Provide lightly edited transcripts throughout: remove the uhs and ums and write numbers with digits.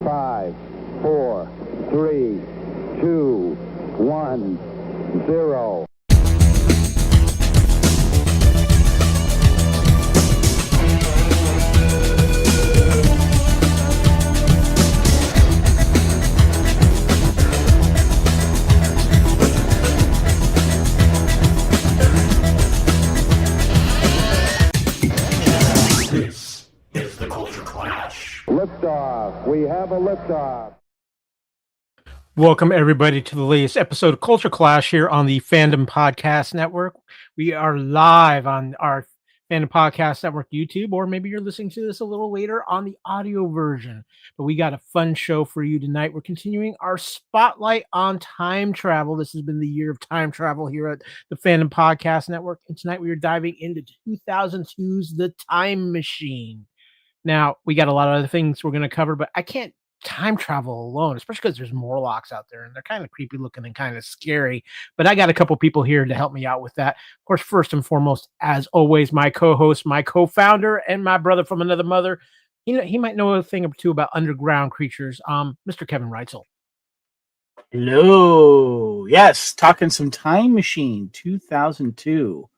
5, 4, 3, 2, 1, 0. This is the Culture Clash. Liftoff. We have a liftoff. Welcome, everybody, to the latest episode of Culture Clash here on the Fandom Podcast Network. We are live on our Fandom Podcast Network YouTube, or maybe you're listening to this a little later on the audio version. But we got a fun show for you tonight. We're continuing our spotlight on time travel. This has been the year of time travel here at the Fandom Podcast Network. And tonight we are diving into 2002's The Time Machine. Now, we got a lot of other things we're going to cover, but I can't time travel alone, especially because there's Morlocks out there and they're kind of creepy looking and kind of scary. But I got a couple people here to help me out with that. Of course, first and foremost, as always, my co-host, my co-founder, and my brother from another mother. He might know a thing or two about underground creatures. Mr. Kevin Reitzel. Hello. Yes, talking some Time Machine 2002.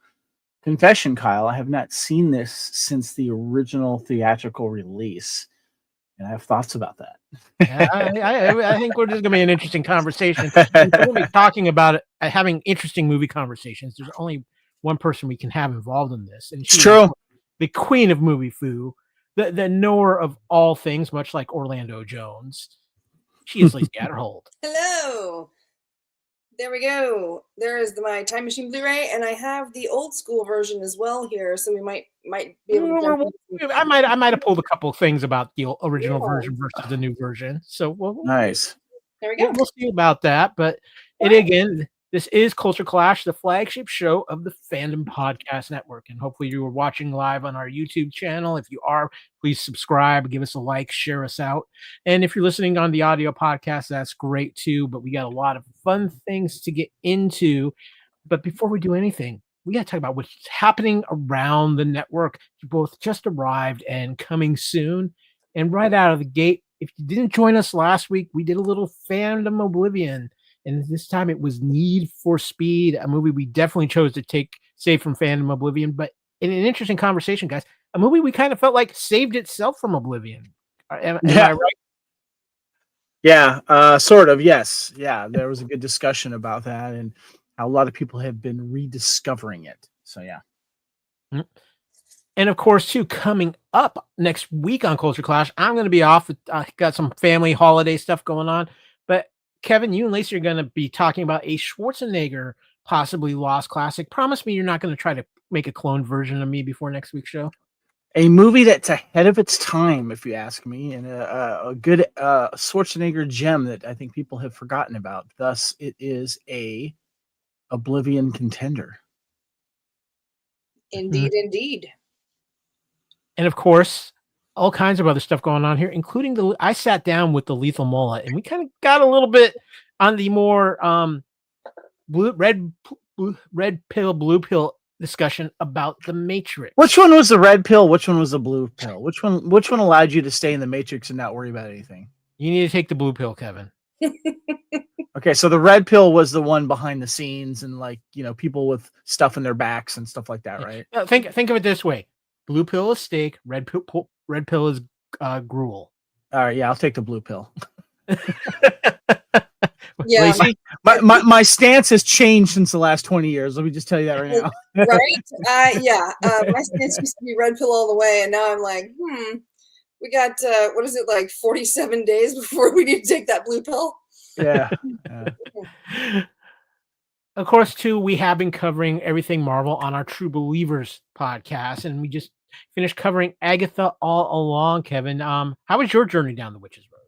Confession, Kyle, I have not seen this since the original theatrical release, and I have thoughts about that. I think we're just going to be an interesting conversation. We're going to be talking about it, having interesting movie conversations. There's only one person we can have involved in this, and It's true. The queen of movie foo, the knower of all things, much like Orlando Jones. She is Lacey Adderhold. Hello. There we go. There is my Time Machine Blu-ray, and I have the old school version as well here, so we might be able to jump I might have pulled a couple of things about the original version versus the new version. So Nice. There we go. we'll see about that. But again, this is Culture Clash, the flagship show of the Fandom Podcast Network. And hopefully you are watching live on our YouTube channel. If you are, please subscribe, give us a like, share us out. And if you're listening on the audio podcast, that's great too. But we got a lot of fun things to get into. But before we do anything, we got to talk about what's happening around the network. You both just arrived and coming soon. And right out of the gate, if you didn't join us last week, we did a little Fandom Oblivion. And this time it was Need for Speed, a movie we definitely chose to save from Fandom Oblivion. But in an interesting conversation, guys, a movie we kind of felt like saved itself from Oblivion. Am I right? Yeah, sort of, yes. Yeah, there was a good discussion about that and how a lot of people have been rediscovering it. So, yeah. Mm-hmm. And of course, too, coming up next week on Culture Clash, I'm going to be off. I got some family holiday stuff going on. But Kevin, you and Lacey are going to be talking about a Schwarzenegger possibly lost classic. Promise me you're not going to try to make a clone version of me before next week's show. A movie that's ahead of its time, if you ask me, and a good Schwarzenegger gem that I think people have forgotten about. Thus, it is a Oblivion contender. Indeed, indeed. And of course, all kinds of other stuff going on here, including I sat down with the Lethal Mullet, and we kind of got a little bit on the more red pill, blue pill discussion about the Matrix. Which one was the red pill? Which one was the blue pill? Which one allowed you to stay in the Matrix and not worry about anything? You need to take the blue pill, Kevin. Okay, so the red pill was the one behind the scenes and people with stuff in their backs and stuff like that, right? Think of it this way: blue pill is steak, red pill is gruel. All right, yeah, I'll take the blue pill. Yeah, Lacey? My stance has changed since the last 20 years. Let me just tell you that right now. right? My stance used to be red pill all the way, and now I'm like, we got what is it, like 47 days before we need to take that blue pill? Yeah. Of course, too, we have been covering everything Marvel on our True Believers podcast, and we just finished covering Agatha all along. Kevin, how was your journey down the Witch's Road?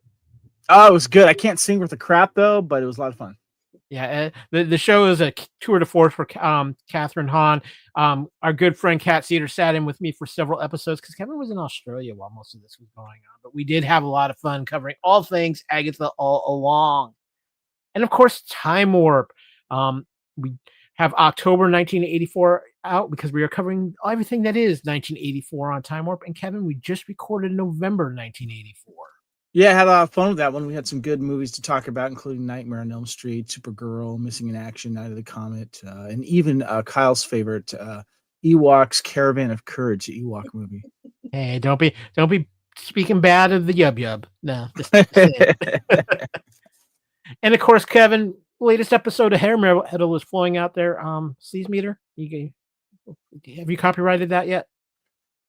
Oh, it was good. I can't sing worth a crap though, but it was a lot of fun. Yeah, the show is a tour de force for Catherine Hahn. Our good friend Kat Cedar sat in with me for several episodes because Kevin was in Australia while most of this was going on. But we did have a lot of fun covering all things Agatha all along. And of course, Time Warp. We have October 1984 out because we are covering everything that is 1984 on Time Warp. And Kevin, we just recorded November 1984. Yeah, I had a lot of fun with that one. We had some good movies to talk about, including Nightmare on Elm Street, Supergirl, Missing in Action, Night of the Comet, and even Kyle's favorite, Ewok's Caravan of Courage, the Ewok movie. Hey, don't be speaking bad of the Yub Yub. No. And of course, Kevin, latest episode of Hair Metal is flowing out there. Sleaze Meter. Have you copyrighted that yet?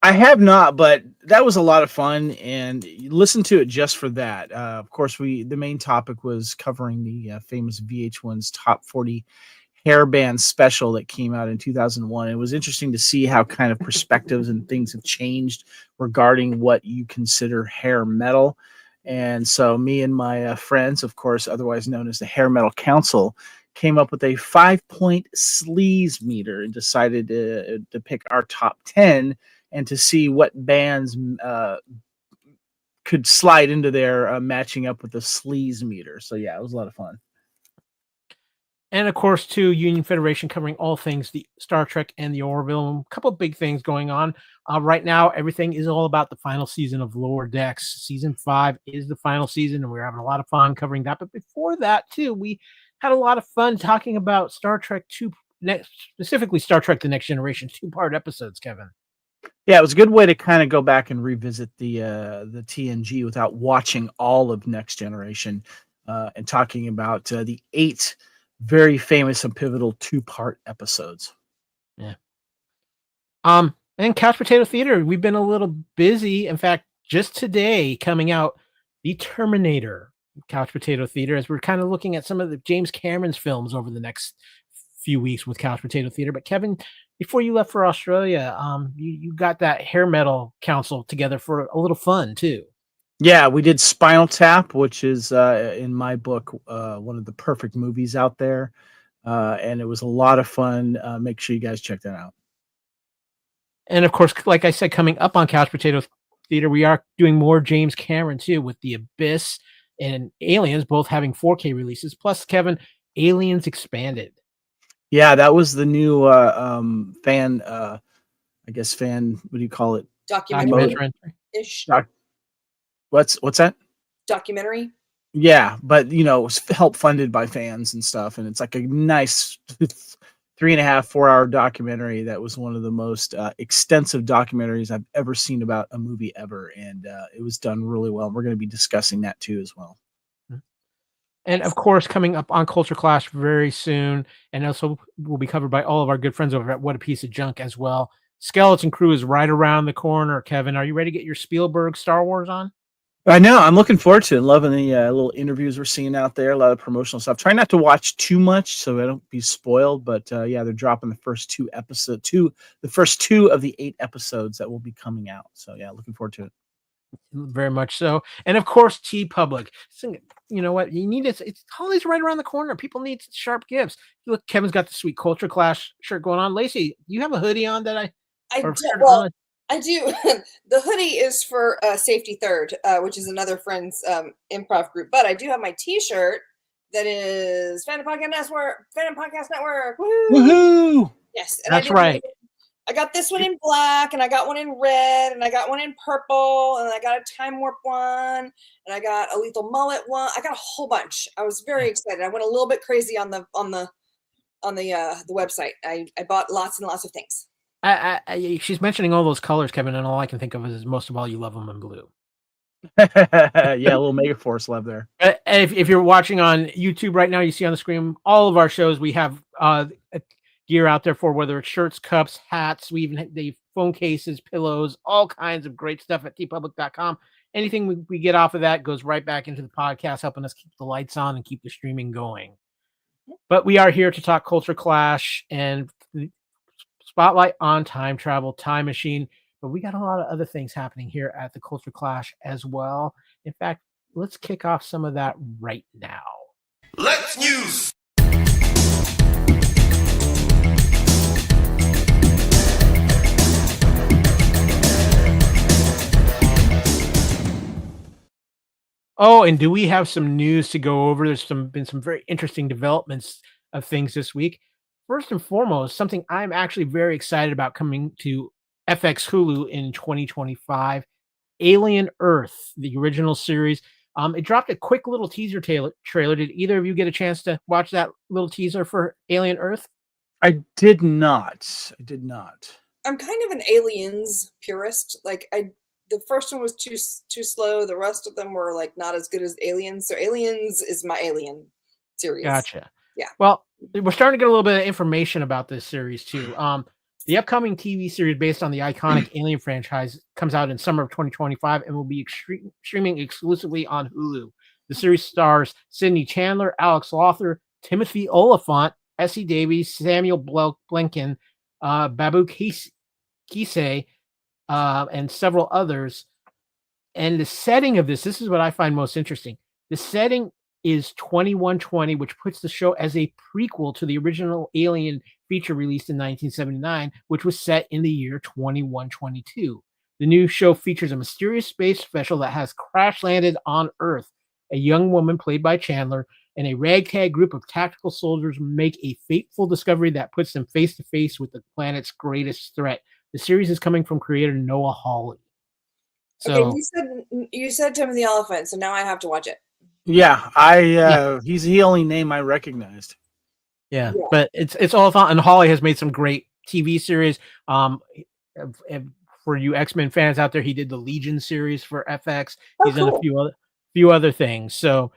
I have not, but that was a lot of fun, and listen to it just for that. Of course, the main topic was covering the famous VH1's Top 40 hair band special that came out in 2001. It was interesting to see how kind of perspectives and things have changed regarding what you consider hair metal. And so me and my friends, of course, otherwise known as the Hair Metal Council, came up with a 5-point sleaze meter and decided to pick our top 10 and to see what bands could slide into there matching up with the sleaze meter. So yeah, it was a lot of fun. And of course, too, Union Federation covering all things the Star Trek and the Orville. A couple of big things going on. Right now, everything is all about the final season of Lower Decks. Season 5 is the final season, and we're having a lot of fun covering that. But before that, too, we had a lot of fun talking about Star Trek 2, specifically Star Trek The Next Generation, 2-part episodes, Kevin. Yeah, it was a good way to kind of go back and revisit the TNG without watching all of Next Generation and talking about the 8 very famous and pivotal 2-part episodes. Yeah. And Couch Potato Theater, we've been a little busy. In fact, just today coming out, The Terminator, Couch Potato Theater, as we're kind of looking at some of the James Cameron's films over the next few weeks with Couch Potato Theater. But Kevin, before you left for Australia, you got that Hair Metal Council together for a little fun too. Yeah, we did Spinal Tap, which is in my book one of the perfect movies out there, and it was a lot of fun. Make sure you guys check that out. And of course, like I said, coming up on Couch Potato Theater, we are doing more James Cameron too, with The Abyss and Aliens both having 4K releases. Plus, Kevin, Aliens Expanded. Yeah, that was the new fan. I guess fan. What do you call it? Documentary-ish. What's that? Documentary. Yeah, but it was help funded by fans and stuff, and it's like a nice 3.5-4 hour documentary that was one of the most extensive documentaries I've ever seen about a movie ever, and it was done really well. We're going to be discussing that too as well. And of course, coming up on Culture Clash very soon, and also will be covered by all of our good friends over at What a Piece of Junk as well. Skeleton Crew is right around the corner. Kevin, are you ready to get your Spielberg Star Wars on? I know. I'm looking forward to it. Loving the little interviews we're seeing out there. A lot of promotional stuff. Try not to watch too much so I don't be spoiled. But yeah, they're dropping the first 2 of the 8 episodes that will be coming out. So yeah, looking forward to it. Very much so. And of course, TeePublic. You know what? You need it. It's holidays right around the corner. People need sharp gifts. Look, Kevin's got the sweet Culture Clash shirt going on. Lacey, you have a hoodie on that I do. The hoodie is for Safety Third, which is another friend's improv group. But I do have my T-shirt that is Fandom Podcast Network. Woo! Woohoo! Yes, and that's right. I got this one in black, and I got one in red, and I got one in purple, and I got a Time Warp one, and I got a Lethal Mullet one. I got a whole bunch. I was very excited. I went a little bit crazy on the website. I bought lots and lots of things. She's mentioning all those colors, Kevin, and all I can think of is most of all, you love them in blue. Yeah, a little Megaforce love there. If you're watching on YouTube right now, you see on the screen all of our shows. We have gear out there for whether it's shirts, cups, hats. We even have the phone cases, pillows, all kinds of great stuff at tpublic.com. Anything we get off of that goes right back into the podcast, helping us keep the lights on and keep the streaming going. But we are here to talk Culture Clash and spotlight on time travel, time machine. But we got a lot of other things happening here at the Culture Clash as well. In fact, let's kick off some of that right now. Let's news. Oh, and do we have some news to go over? There's been some very interesting developments of things this week. First and foremost, something I'm actually very excited about coming to FX Hulu in 2025, Alien Earth, the original series. It dropped a quick little teaser trailer. Did either of you get a chance to watch that little teaser for Alien Earth? I did not. I'm kind of an Aliens purist. Like the first one was too slow. The rest of them were like not as good as Aliens. So Aliens is my Alien series. Gotcha. Yeah. Well, we're starting to get a little bit of information about this series too. The upcoming TV series based on the iconic Alien franchise comes out in summer of 2025 and will be streaming exclusively on Hulu. The series stars Sidney Chandler, Alex Lothar, Timothy Oliphant, Essie Davies, Samuel Blenkin, Babu Kisei, and several others. And the setting of this is what I find most interesting. The setting is 2120, which puts the show as a prequel to the original Alien feature released in 1979, which was set in the year 2122. The new show features a mysterious space vessel that has crash landed on Earth. A young woman, played by Chandler, and a ragtag group of tactical soldiers make a fateful discovery that puts them face to face with the planet's greatest threat. The series is coming from creator Noah Hawley. So, okay, you said Timothy Oliphant, so now I have to watch it. Yeah, he's the only name I recognized. Yeah, but it's all fun. And Hawley has made some great TV series. For you X-Men fans out there, he did the Legion series for FX. He's done a few other things. So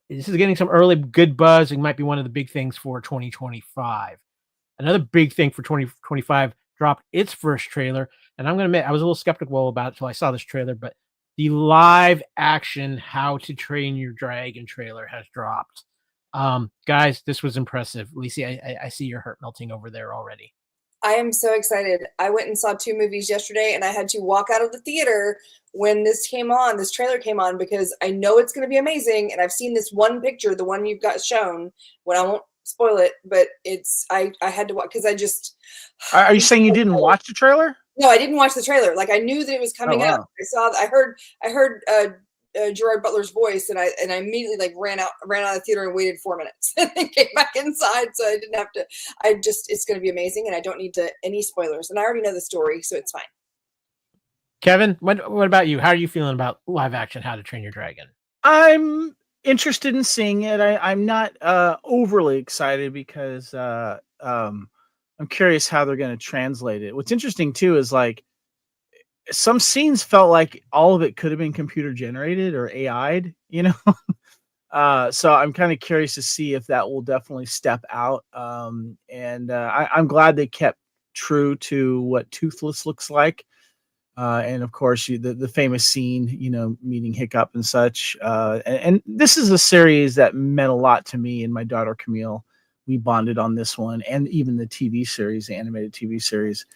this is getting some early good buzz. It might be one of the big things for 2025. Another big thing for 2025 dropped its first trailer, and I'm going to admit I was a little skeptical about it until I saw this trailer, but the live action How to Train Your Dragon trailer has dropped. Guys, this was impressive. Lacey, I see your heart melting over there already. I am so excited. I went and saw 2 movies yesterday, and I had to walk out of the theater when this trailer came on, because I know it's going to be amazing. And I've seen this one picture, the one you've got shown, when I won't spoil it, but I had to watch because I just. Are you saying you didn't watch the trailer? No, I didn't watch the trailer. Like, I knew that it was coming out. I heard Gerard Butler's voice, and I immediately like ran out of the theater and waited 4 minutes and then came back inside, so I didn't have to. It's going to be amazing, and I don't need any spoilers, and I already know the story, so it's fine. Kevin, what about you? How are you feeling about live action How to Train Your Dragon? I'm interested in seeing it. I'm not overly excited because I'm curious how they're going to translate it. What's interesting too is like some scenes felt like all of it could have been computer generated or AI'd, you know? So I'm kind of curious to see if that will definitely step out. I'm glad they kept true to what Toothless looks like. And of course, the famous scene, you know, meeting Hiccup and such. And this is a series that meant a lot to me and my daughter Camille. We bonded on this one, and even the TV series, the animated TV series.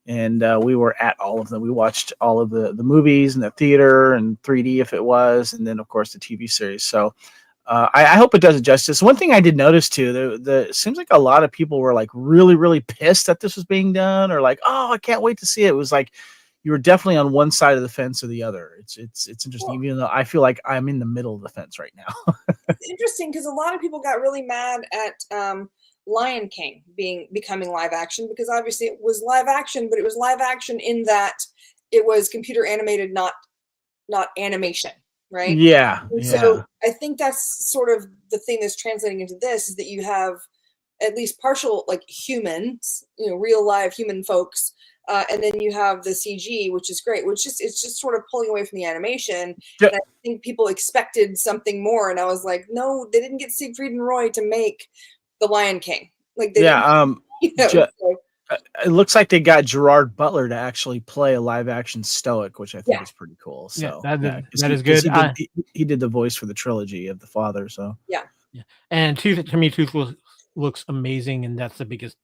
And we were at all of them. We watched all of the movies in the theater and 3D if it was, and then of course the TV series. So I hope it does it justice. One thing I did notice too, it seems like a lot of people were like really, really pissed that this was being done, or like, oh, I can't wait to see it. It was like you were definitely on one side of the fence or the other. It's interesting, even though I feel like I'm in the middle of the fence right now. It's interesting because a lot of people got really mad at Lion King becoming live action, because obviously it was live action, but it was live action in that it was computer animated, not animation, right? Yeah. So I think that's sort of the thing that's translating into this, is that you have at least partial like humans, you know, real live human folks. And then you have the CG, which is great, it's just sort of pulling away from the animation. Yep. And I think people expected something more. And I was like, no, they didn't get Siegfried and Roy to make The Lion King. Like, they it looks like they got Gerard Butler to actually play a live action Stoic, which I think is pretty cool. So that is good. He did the voice for the trilogy of the father. So yeah. And to me, Toothless looks amazing, and that's the biggest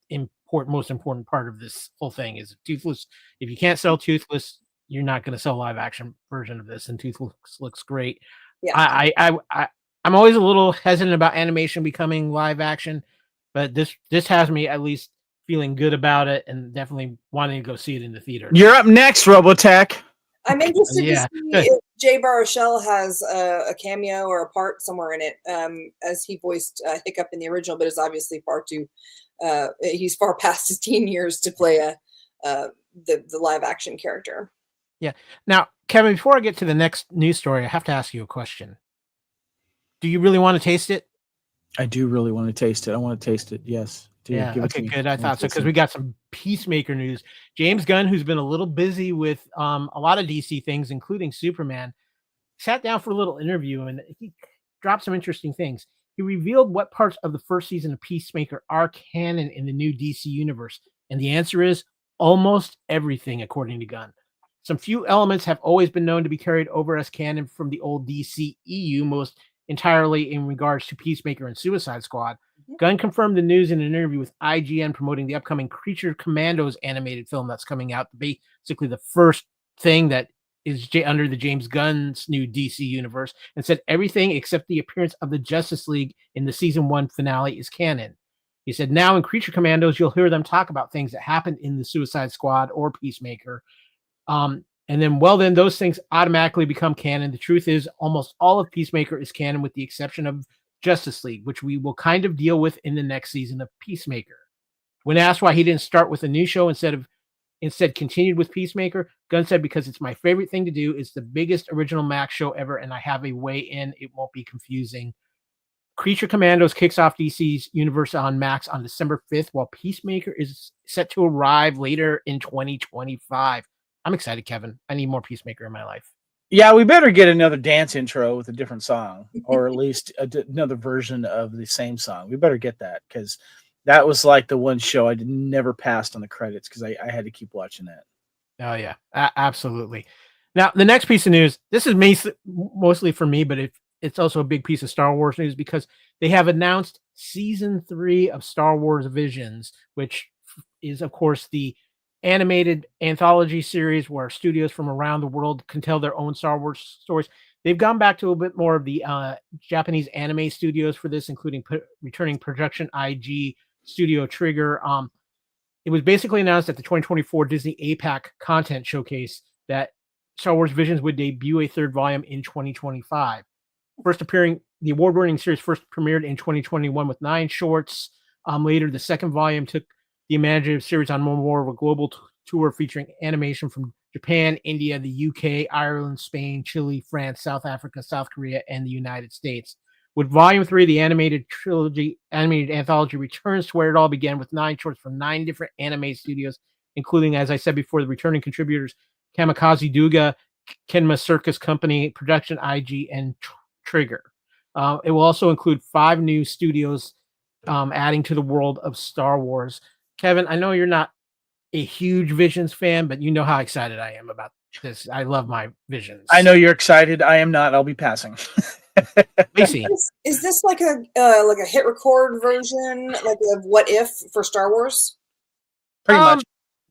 most important part of this whole thing is Toothless. If you can't sell Toothless, you're not going to sell live action version of this, and Toothless looks great. Yeah. I'm always a little hesitant about animation becoming live action, but this has me at least feeling good about it and definitely wanting to go see it in the theater. You're up next, Robotech. I'm interested to see if Jay Baruchel has a cameo or a part somewhere in it, as he voiced Hiccup in the original, but is obviously he's far past his teen years to play the live action character. Yeah. Now, Kevin, before I get to the next news story, I have to ask you a question. Do you really want to taste it? I do really want to taste it. I want to taste it. Yes. Dude, Yeah. give it Okay, to me. good. I thought so, because it. we got some Peacemaker news. James Gunn, who's been a little busy with a lot of DC things, including Superman, sat down for a little interview and he dropped some interesting things. He revealed what parts of the first season of Peacemaker are canon in the new DC universe. And the answer is almost everything, according to Gunn. Some few elements have always been known to be carried over as canon from the old DC EU, most entirely in regards to Peacemaker and Suicide Squad. Gunn confirmed the news in an interview with IGN promoting the upcoming Creature Commandos animated film that's coming out, basically the first thing that is under the James Gunn's new DC universe, and said everything except the appearance of the Justice League in the season 1 finale is canon. He said, now in Creature Commandos, you'll hear them talk about things that happened in the Suicide Squad or Peacemaker. And then those things automatically become canon. The truth is almost all of Peacemaker is canon with the exception of Justice League, which we will kind of deal with in the next season of Peacemaker. When asked why he didn't start with a new show instead continued with Peacemaker, Gunn said, because it's my favorite thing to do. It's the biggest original Max show ever, and I have a way in. It won't be confusing. Creature Commandos kicks off DC's universe on Max on December 5th, while Peacemaker is set to arrive later in 2025. I'm excited, Kevin. I need more Peacemaker in my life. Yeah, we better get another dance intro with a different song, or at least another version of the same song. We better get that, because that was like the one show I never passed on the credits because I had to keep watching that. Oh, yeah, absolutely. Now, the next piece of news, this is mostly for me, but it's also a big piece of Star Wars news because they have announced season 3 of Star Wars Visions, which is, of course, the animated anthology series where studios from around the world can tell their own Star Wars stories. They've gone back to a bit more of the Japanese anime studios for this, including returning Production IG, Studio Trigger. It was basically announced at the 2024 Disney APAC Content Showcase that Star Wars Visions would debut a 3rd volume in 2025. The award-winning series first premiered in 2021 with 9 shorts. Later, the 2nd volume took the imaginative series on more of a global tour featuring animation from Japan, India, the UK, Ireland, Spain, Chile, France, South Africa, South Korea, and the United States. With Volume 3, the animated anthology returns to where it all began with 9 shorts from 9 different anime studios, including, as I said before, the returning contributors Kamikaze Duga, Kenma Circus Company, Production IG, and Trigger. It will also include 5 new studios adding to the world of Star Wars. Kevin, I know you're not a huge Visions fan, but you know how excited I am about this. I love my Visions. I know you're excited. I am not. I'll be passing. Lacey. Is this like a hit record version, like of What If for Star Wars? Pretty much.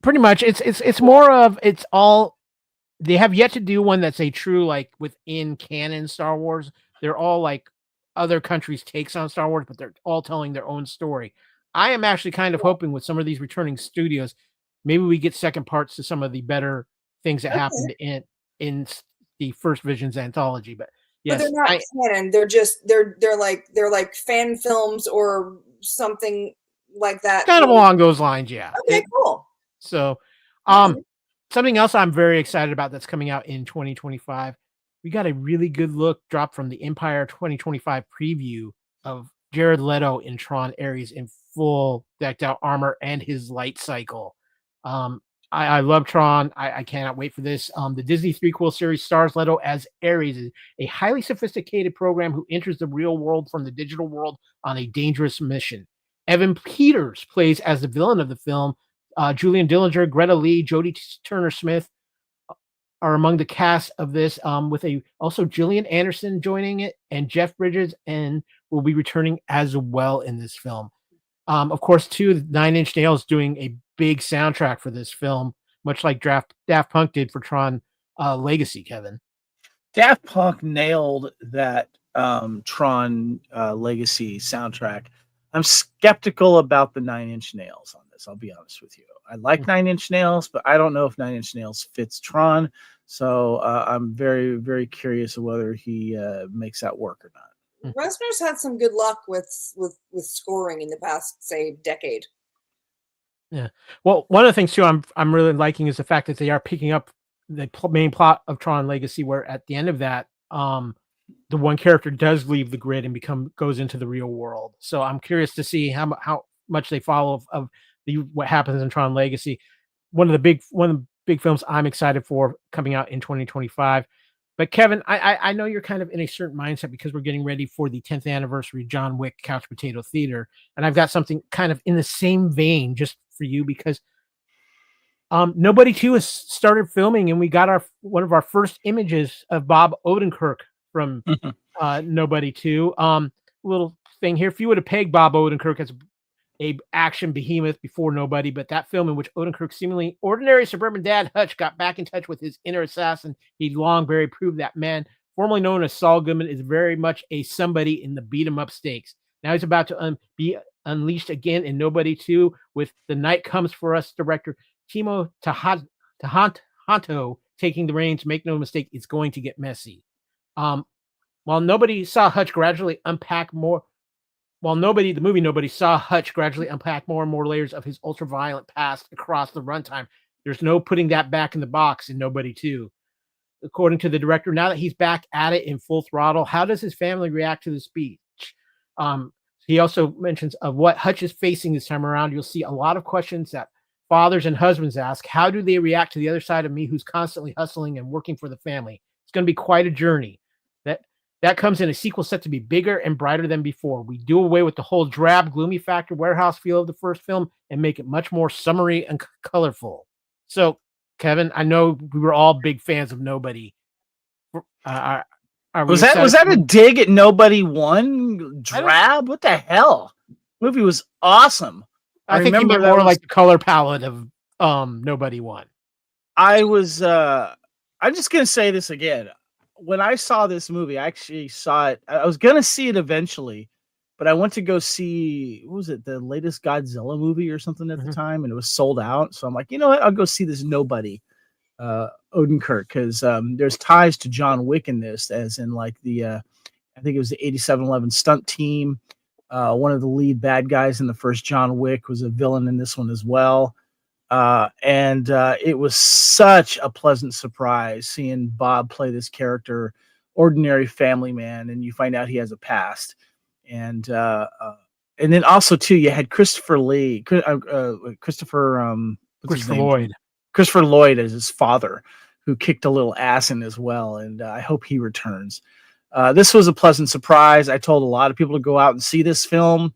Pretty much. It's more of it's all. They have yet to do one that's a true like within canon Star Wars. They're all like other countries' takes on Star Wars, but they're all telling their own story. I am actually kind of hoping with some of these returning studios, maybe we get second parts to some of the better things that happened in the first Visions anthology. But yes, but they're not canon. They're just they're like fan films or something like that. Kind of along those lines, yeah. Okay, cool. So, something else I'm very excited about that's coming out in 2025. We got a really good look drop from the Empire 2025 preview of Jared Leto in Tron Ares in full decked out armor and his light cycle. I love Tron. I cannot wait for this. The Disney 3-quel series stars Leto as Ares, a highly sophisticated program who enters the real world from the digital world on a dangerous mission. Evan Peters plays as the villain of the film. Julian Dillinger, Greta Lee, Jodie Turner-Smith are among the cast of this, with also Gillian Anderson joining it, and Jeff Bridges and will be returning as well in this film. Of course, too, Nine Inch Nails doing a big soundtrack for this film, much like Daft Punk did for Tron Legacy, Kevin. Daft Punk nailed that Tron Legacy soundtrack. I'm skeptical about the Nine Inch Nails on this. I'll be honest with you. I like Nine Inch Nails, but I don't know if Nine Inch Nails fits Tron. So I'm very, very curious of whether he makes that work or not. Resner's had some good luck with scoring in the past, say, decade. Yeah. Well, one of the things too I'm really liking is the fact that they are picking up main plot of Tron Legacy, where at the end of that, the one character does leave the grid and goes into the real world. So I'm curious to see how much they follow of what happens in Tron Legacy. One of the big films I'm excited for coming out in 2025. But Kevin, I know you're kind of in a certain mindset because we're getting ready for the 10th anniversary John Wick Couch Potato Theater, and I've got something kind of in the same vein just for you because Nobody 2 has started filming, and we got one of our first images of Bob Odenkirk from Nobody 2. Little thing here: if you would have pegged Bob Odenkirk as a action behemoth before Nobody, but that film in which Odenkirk's seemingly ordinary suburban dad Hutch got back in touch with his inner assassin he'd long buried, proved that man, formerly known as Saul Goodman, is very much a somebody in the beat 'em up stakes. Now he's about to be unleashed again in Nobody 2 with The Night Comes for Us director Timo Tahanto taking the reins. Make no mistake, it's going to get messy. While Nobody saw Hutch gradually unpack more. While the movie Nobody saw Hutch gradually unpack more and more layers of his ultra-violent past across the runtime, there's no putting that back in the box in Nobody 2. According to the director, now that he's back at it in full throttle, how does his family react to the speech? He also mentions of what Hutch is facing this time around. You'll see a lot of questions that fathers and husbands ask. How do they react to the other side of me who's constantly hustling and working for the family? It's going to be quite a journey. That comes in a sequel set to be bigger and brighter than before. We do away with the whole drab, gloomy factor warehouse feel of the first film and make it much more summery and colorful. So, Kevin, I know we were all big fans of Nobody. Was that a dig at Nobody 1? Drab? What the hell? The movie was awesome. I think you meant more like the color palette of Nobody 1. I'm just gonna say this again. When I saw this movie, I actually saw it. I was gonna see it eventually, but I went to go see, what was it, the latest Godzilla movie or something at the time, and it was sold out. So I'm like, you know what? I'll go see this Nobody Odenkirk, because there's ties to John Wick in this, as in like I think it was the 8711 stunt team. One of the lead bad guys in the first John Wick was a villain in this one as well. And it was such a pleasant surprise seeing Bob play this character, ordinary family man, and you find out he has a past. And then also too, you had Christopher Lloyd as his father, who kicked a little ass in as well. And I hope he returns. This was a pleasant surprise. I told a lot of people to go out and see this film,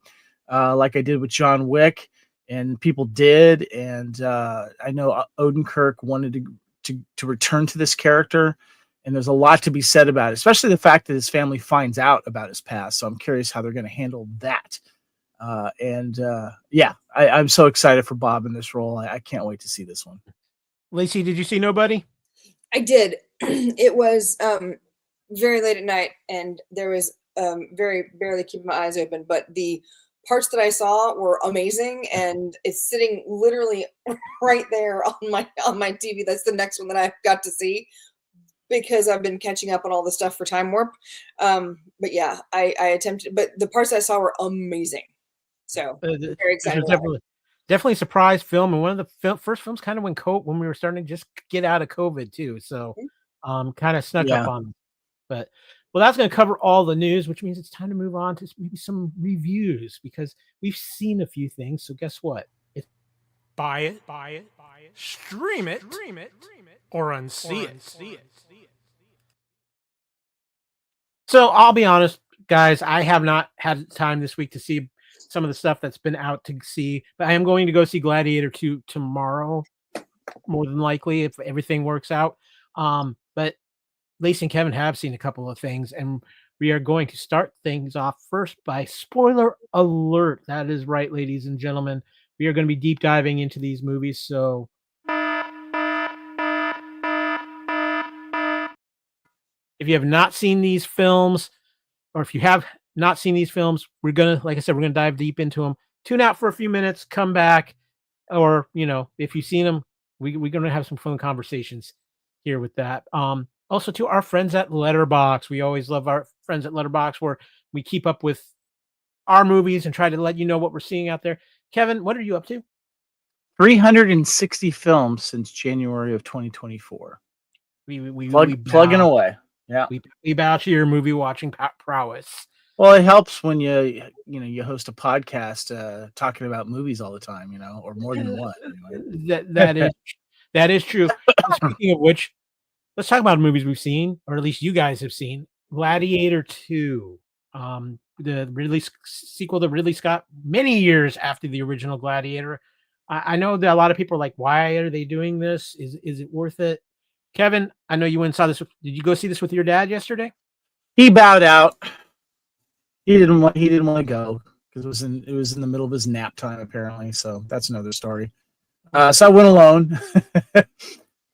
like I did with John Wick. And people did, and I know Odenkirk wanted to return to this character, and there's a lot to be said about it, especially the fact that his family finds out about his past. So I'm curious how they're going to handle that. I'm so excited for Bob in this role. I can't wait to see this one. Lacey, did you see Nobody? I did. It was very late at night, and there was very barely keeping my eyes open, but the parts that I saw were amazing, and it's sitting literally right there on my TV. That's the next one that I've got to see because I've been catching up on all the stuff for Time Warp. But yeah, I attempted, but the parts I saw were amazing. So very excited. Definitely a surprise film, and one of the first films kind of when we were starting to just get out of COVID too. So kind of snuck up on them. But well, that's going to cover all the news, which means it's time to move on to maybe some reviews, because we've seen a few things. So guess what? Buy it, stream it, or unsee it. So I'll be honest, guys, I have not had time this week to see some of the stuff that's been out to see, but I am going to go see Gladiator 2 tomorrow, more than likely, if everything works out. But Lacey and Kevin have seen a couple of things, and we are going to start things off first by spoiler alert. That is right, ladies and gentlemen. We are going to be deep diving into these movies. So if you have not seen these films, or if you have not seen these films, we're going to, like I said, we're going to dive deep into them. Tune out for a few minutes, come back, or, if you've seen them, we're going to have some fun conversations here with that. Also, to our friends at Letterboxd. We always love our friends at Letterboxd, where we keep up with our movies and try to let you know what we're seeing out there. Kevin, what are you up to? 360 films since January of 2024. Plugging away. Yeah. We bow to your movie watching prowess. Well, it helps when you host a podcast talking about movies all the time, or more than one. Anyway. That is true. Speaking of which, let's talk about movies we've seen, or at least you guys have seen. Gladiator 2, the sequel to Ridley Scott, many years after the original Gladiator. I know that a lot of people are like, why are they doing this? Is it worth it? Kevin, I know you went and saw this. Did you go see this with your dad yesterday? He bowed out. He didn't want to go because it was in the middle of his nap time apparently. So that's another story. So I went alone.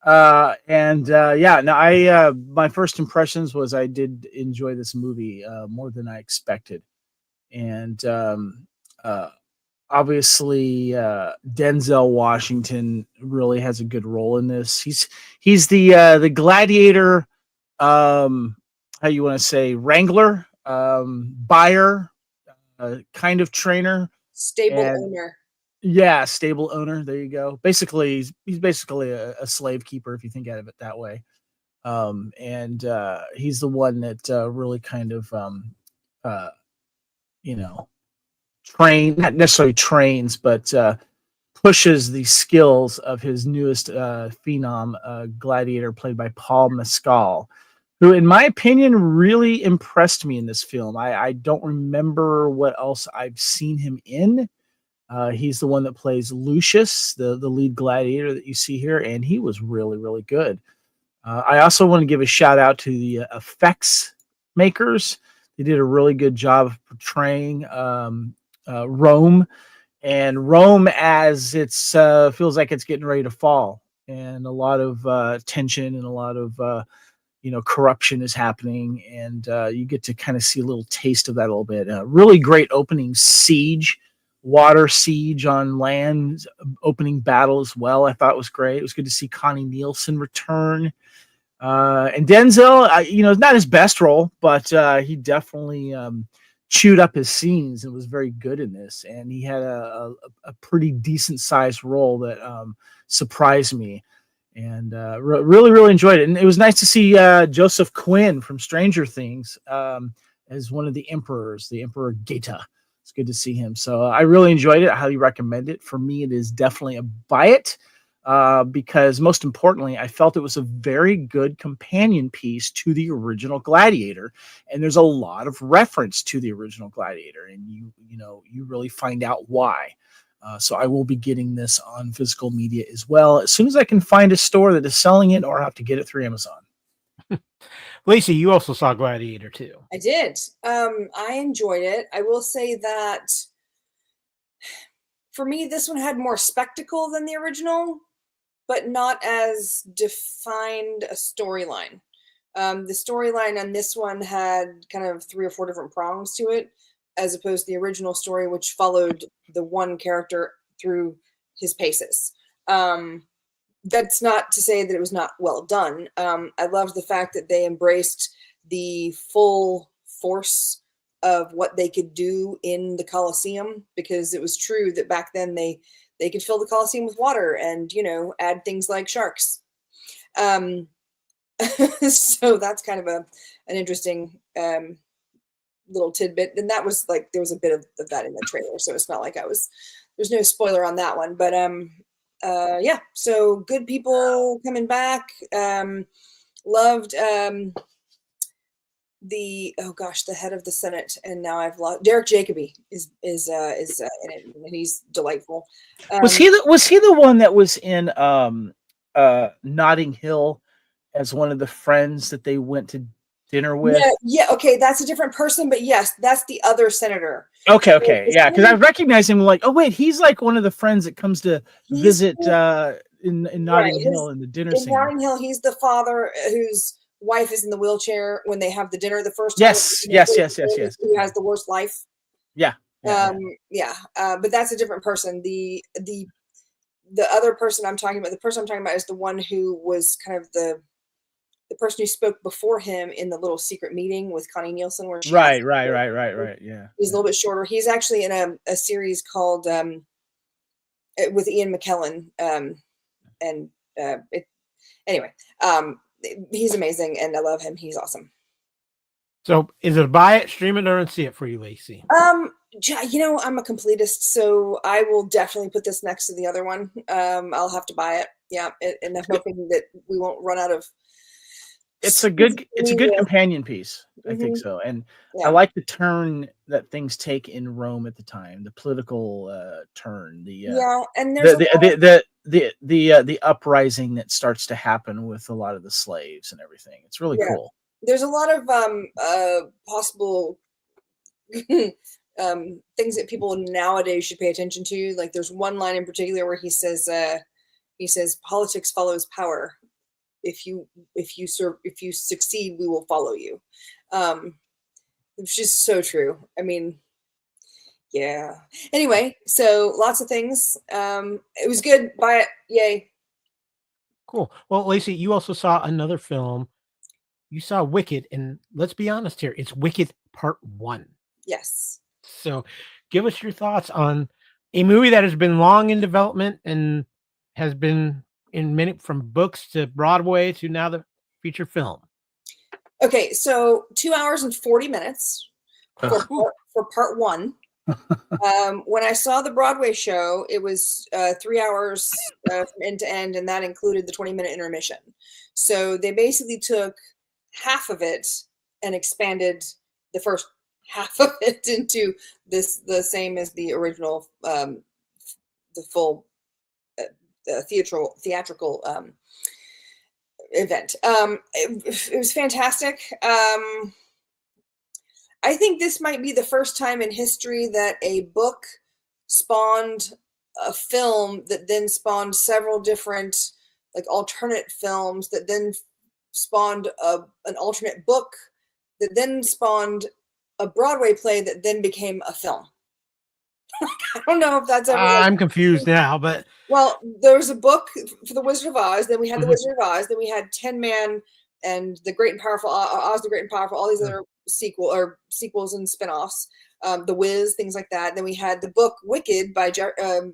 My first impressions was I did enjoy this movie more than I expected, and obviously Denzel Washington really has a good role in this. He's the gladiator, how you want to say, wrangler, buyer, kind of trainer, stable owner. Yeah, stable owner. There you go. Basically, he's basically a slave keeper if you think of it that way. He's the one that really kind of, not necessarily trains, but pushes the skills of his newest phenom, gladiator, played by Paul Mescal, who, in my opinion, really impressed me in this film. I don't remember what else I've seen him in. He's the one that plays Lucius, the lead gladiator that you see here, and he was really, really good. I also want to give a shout out to the effects makers. They did a really good job of portraying Rome, and Rome as it's feels like it's getting ready to fall, and a lot of tension and a lot of corruption is happening, and you get to kind of see a little taste of that a little bit. Really great opening siege. Water siege on land, opening battle as well. I thought was great. It was good to see Connie Nielsen return. And Denzel, not his best role, but he definitely chewed up his scenes and was very good in this. And he had a pretty decent sized role that surprised me, and really, really enjoyed it. And it was nice to see Joseph Quinn from Stranger Things as one of the emperors, the Emperor Geta. It's good to see him. So I really enjoyed it. I highly recommend it. For me, it is definitely a buy it because most importantly, I felt it was a very good companion piece to the original Gladiator. And there's a lot of reference to the original Gladiator, and you really find out why. So I will be getting this on physical media as well as soon as I can find a store that is selling it, or I have to get it through Amazon. Lacey, you also saw Gladiator 2. I did. I enjoyed it. I will say that for me, this one had more spectacle than the original, but not as defined a storyline. The storyline on this one had kind of 3 or 4 different prongs to it, as opposed to the original story, which followed the one character through his paces. That's not to say that it was not well done. I loved the fact that they embraced the full force of what they could do in the Colosseum, because it was true that back then they could fill the Colosseum with water and, add things like sharks. So that's kind of an interesting little tidbit. And that was like, there was a bit of that in the trailer. So it's not like there's no spoiler on that one, but so good people coming back. Loved the head of the Senate, and now I've lost Derek Jacobi is in it, and he's delightful. Was he the one that was in Notting Hill as one of the friends that they went to dinner with? Yeah, okay, that's a different person, but yes, that's the other senator. Okay, yeah, because I recognize him. Like, oh wait, he's like one of the friends that comes to visit in Notting Hill in the dinner scene. In Notting Hill, he's the father whose wife is in the wheelchair when they have the dinner the first time. Yes. Who has the worst life? Yeah. But that's a different person. The other person I'm talking about, is the one who was kind of the person who spoke before him in the little secret meeting with Connie Nielsen. Where right. Yeah. He's a little bit shorter. He's actually in a series called with Ian McKellen. he's amazing, and I love him. He's awesome. So is it buy it, stream it, or see it for you, Lacey? I'm a completist, so I will definitely put this next to the other one. I'll have to buy it. Yeah, and I'm hoping that we won't run out of. It's a good companion piece. I think so, and I like the turn that things take in Rome at the time, the political turn. And there's the uprising that starts to happen with a lot of the slaves and everything. It's really cool. There's a lot of possible things that people nowadays should pay attention to. Like there's one line in particular where he says politics follows power. If you succeed, we will follow you. It's just so true. I mean, yeah. Anyway, so lots of things. It was good. Buy it. Yay. Cool. Well, Lacey, you also saw another film. You saw Wicked, and let's be honest here, it's Wicked Part 1. Yes. So give us your thoughts on a movie that has been long in development and has been from books to Broadway to now the feature film. Okay, so 2 hours and 40 minutes for part 1. When I saw the Broadway show, it was 3 hours from end to end, and that included the 20-minute intermission. So they basically took half of it and expanded the first half of it into the same as the original, the full theatrical event. It was fantastic. I think this might be the first time in history that a book spawned a film that then spawned several different like alternate films that then spawned an alternate book that then spawned a Broadway play that then became a film. I don't know if that's ever. I'm confused now, but well, there was a book for the Wizard of Oz. Then we had the Wizard of Oz. Then we had Tin Man and the Great and Powerful Oz, the Great and Powerful. All these other sequels and spinoffs. The Wiz, things like that. Then we had the book Wicked by Gregory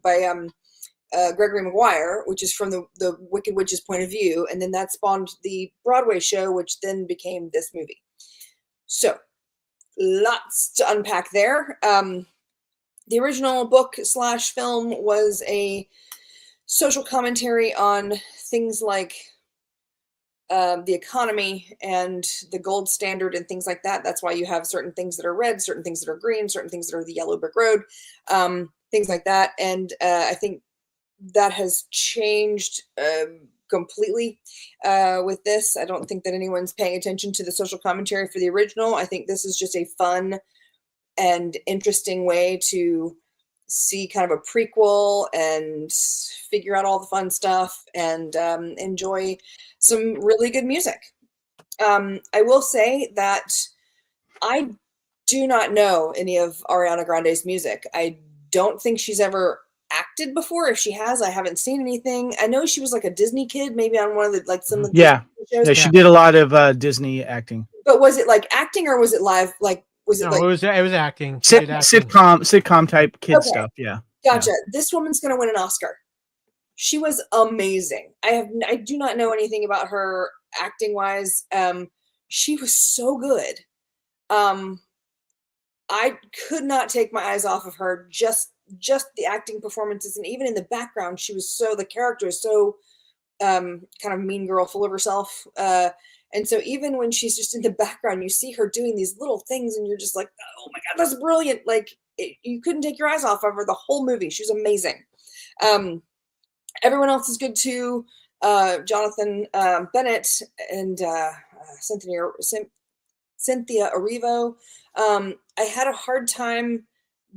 Maguire, which is from the Wicked Witch's point of view, and then that spawned the Broadway show, which then became this movie. So, lots to unpack there. The original book / film was a social commentary on things like the economy and the gold standard and things like that. That's why you have certain things that are red, certain things that are green, certain things that are the yellow brick road, things like that. And I think that has changed completely with this. I don't think that anyone's paying attention to the social commentary for the original. I think this is just a fun and interesting way to see kind of a prequel and figure out all the fun stuff and enjoy some really good music. I will say that I do not know any of Ariana Grande's music. I don't think she's ever acted before. If she has, I haven't seen anything. I know she was like a Disney kid, maybe on one of the some of the Disney shows. Yeah, she did a lot of Disney acting. But was it like acting or was it live? Like was it no, like it was acting. Sitcom type kid stuff. Yeah. Gotcha. Yeah. This woman's gonna win an Oscar. She was amazing. I do not know anything about her acting wise. She was so good. I could not take my eyes off of her. Just the acting performances, and even in the background, the character is so kind of mean girl, full of herself. And so even when she's just in the background, you see her doing these little things, and you're just like, oh my god, that's brilliant! Like you couldn't take your eyes off of her the whole movie. She was amazing. Everyone else is good too. Jonathan Bennett and Cynthia Erivo. I had a hard time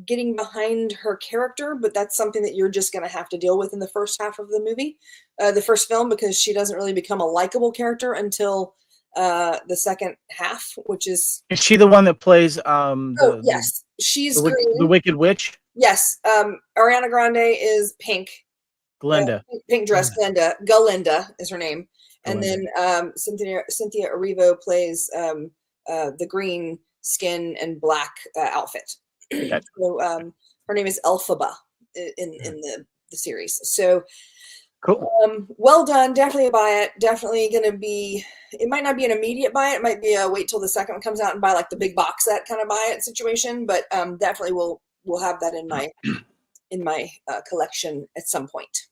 getting behind her character, but that's something that you're just going to have to deal with in the first half of the movie, the first film, because she doesn't really become a likable character until the second half, which is she the one that plays yes, she's the Wicked Witch? Yes. Ariana Grande is Pink. Glinda. Pink dress, Glinda. Galinda is her name. And then Cynthia Erivo plays the green skin and black outfit. So her name is Elphaba in the series. So Cool. Well done. Definitely a buy it. Definitely going to be, it might not be an immediate buy it. It might be a wait till the second one comes out and buy like the big box set kind of buy it situation. But definitely we'll have that in my collection at some point.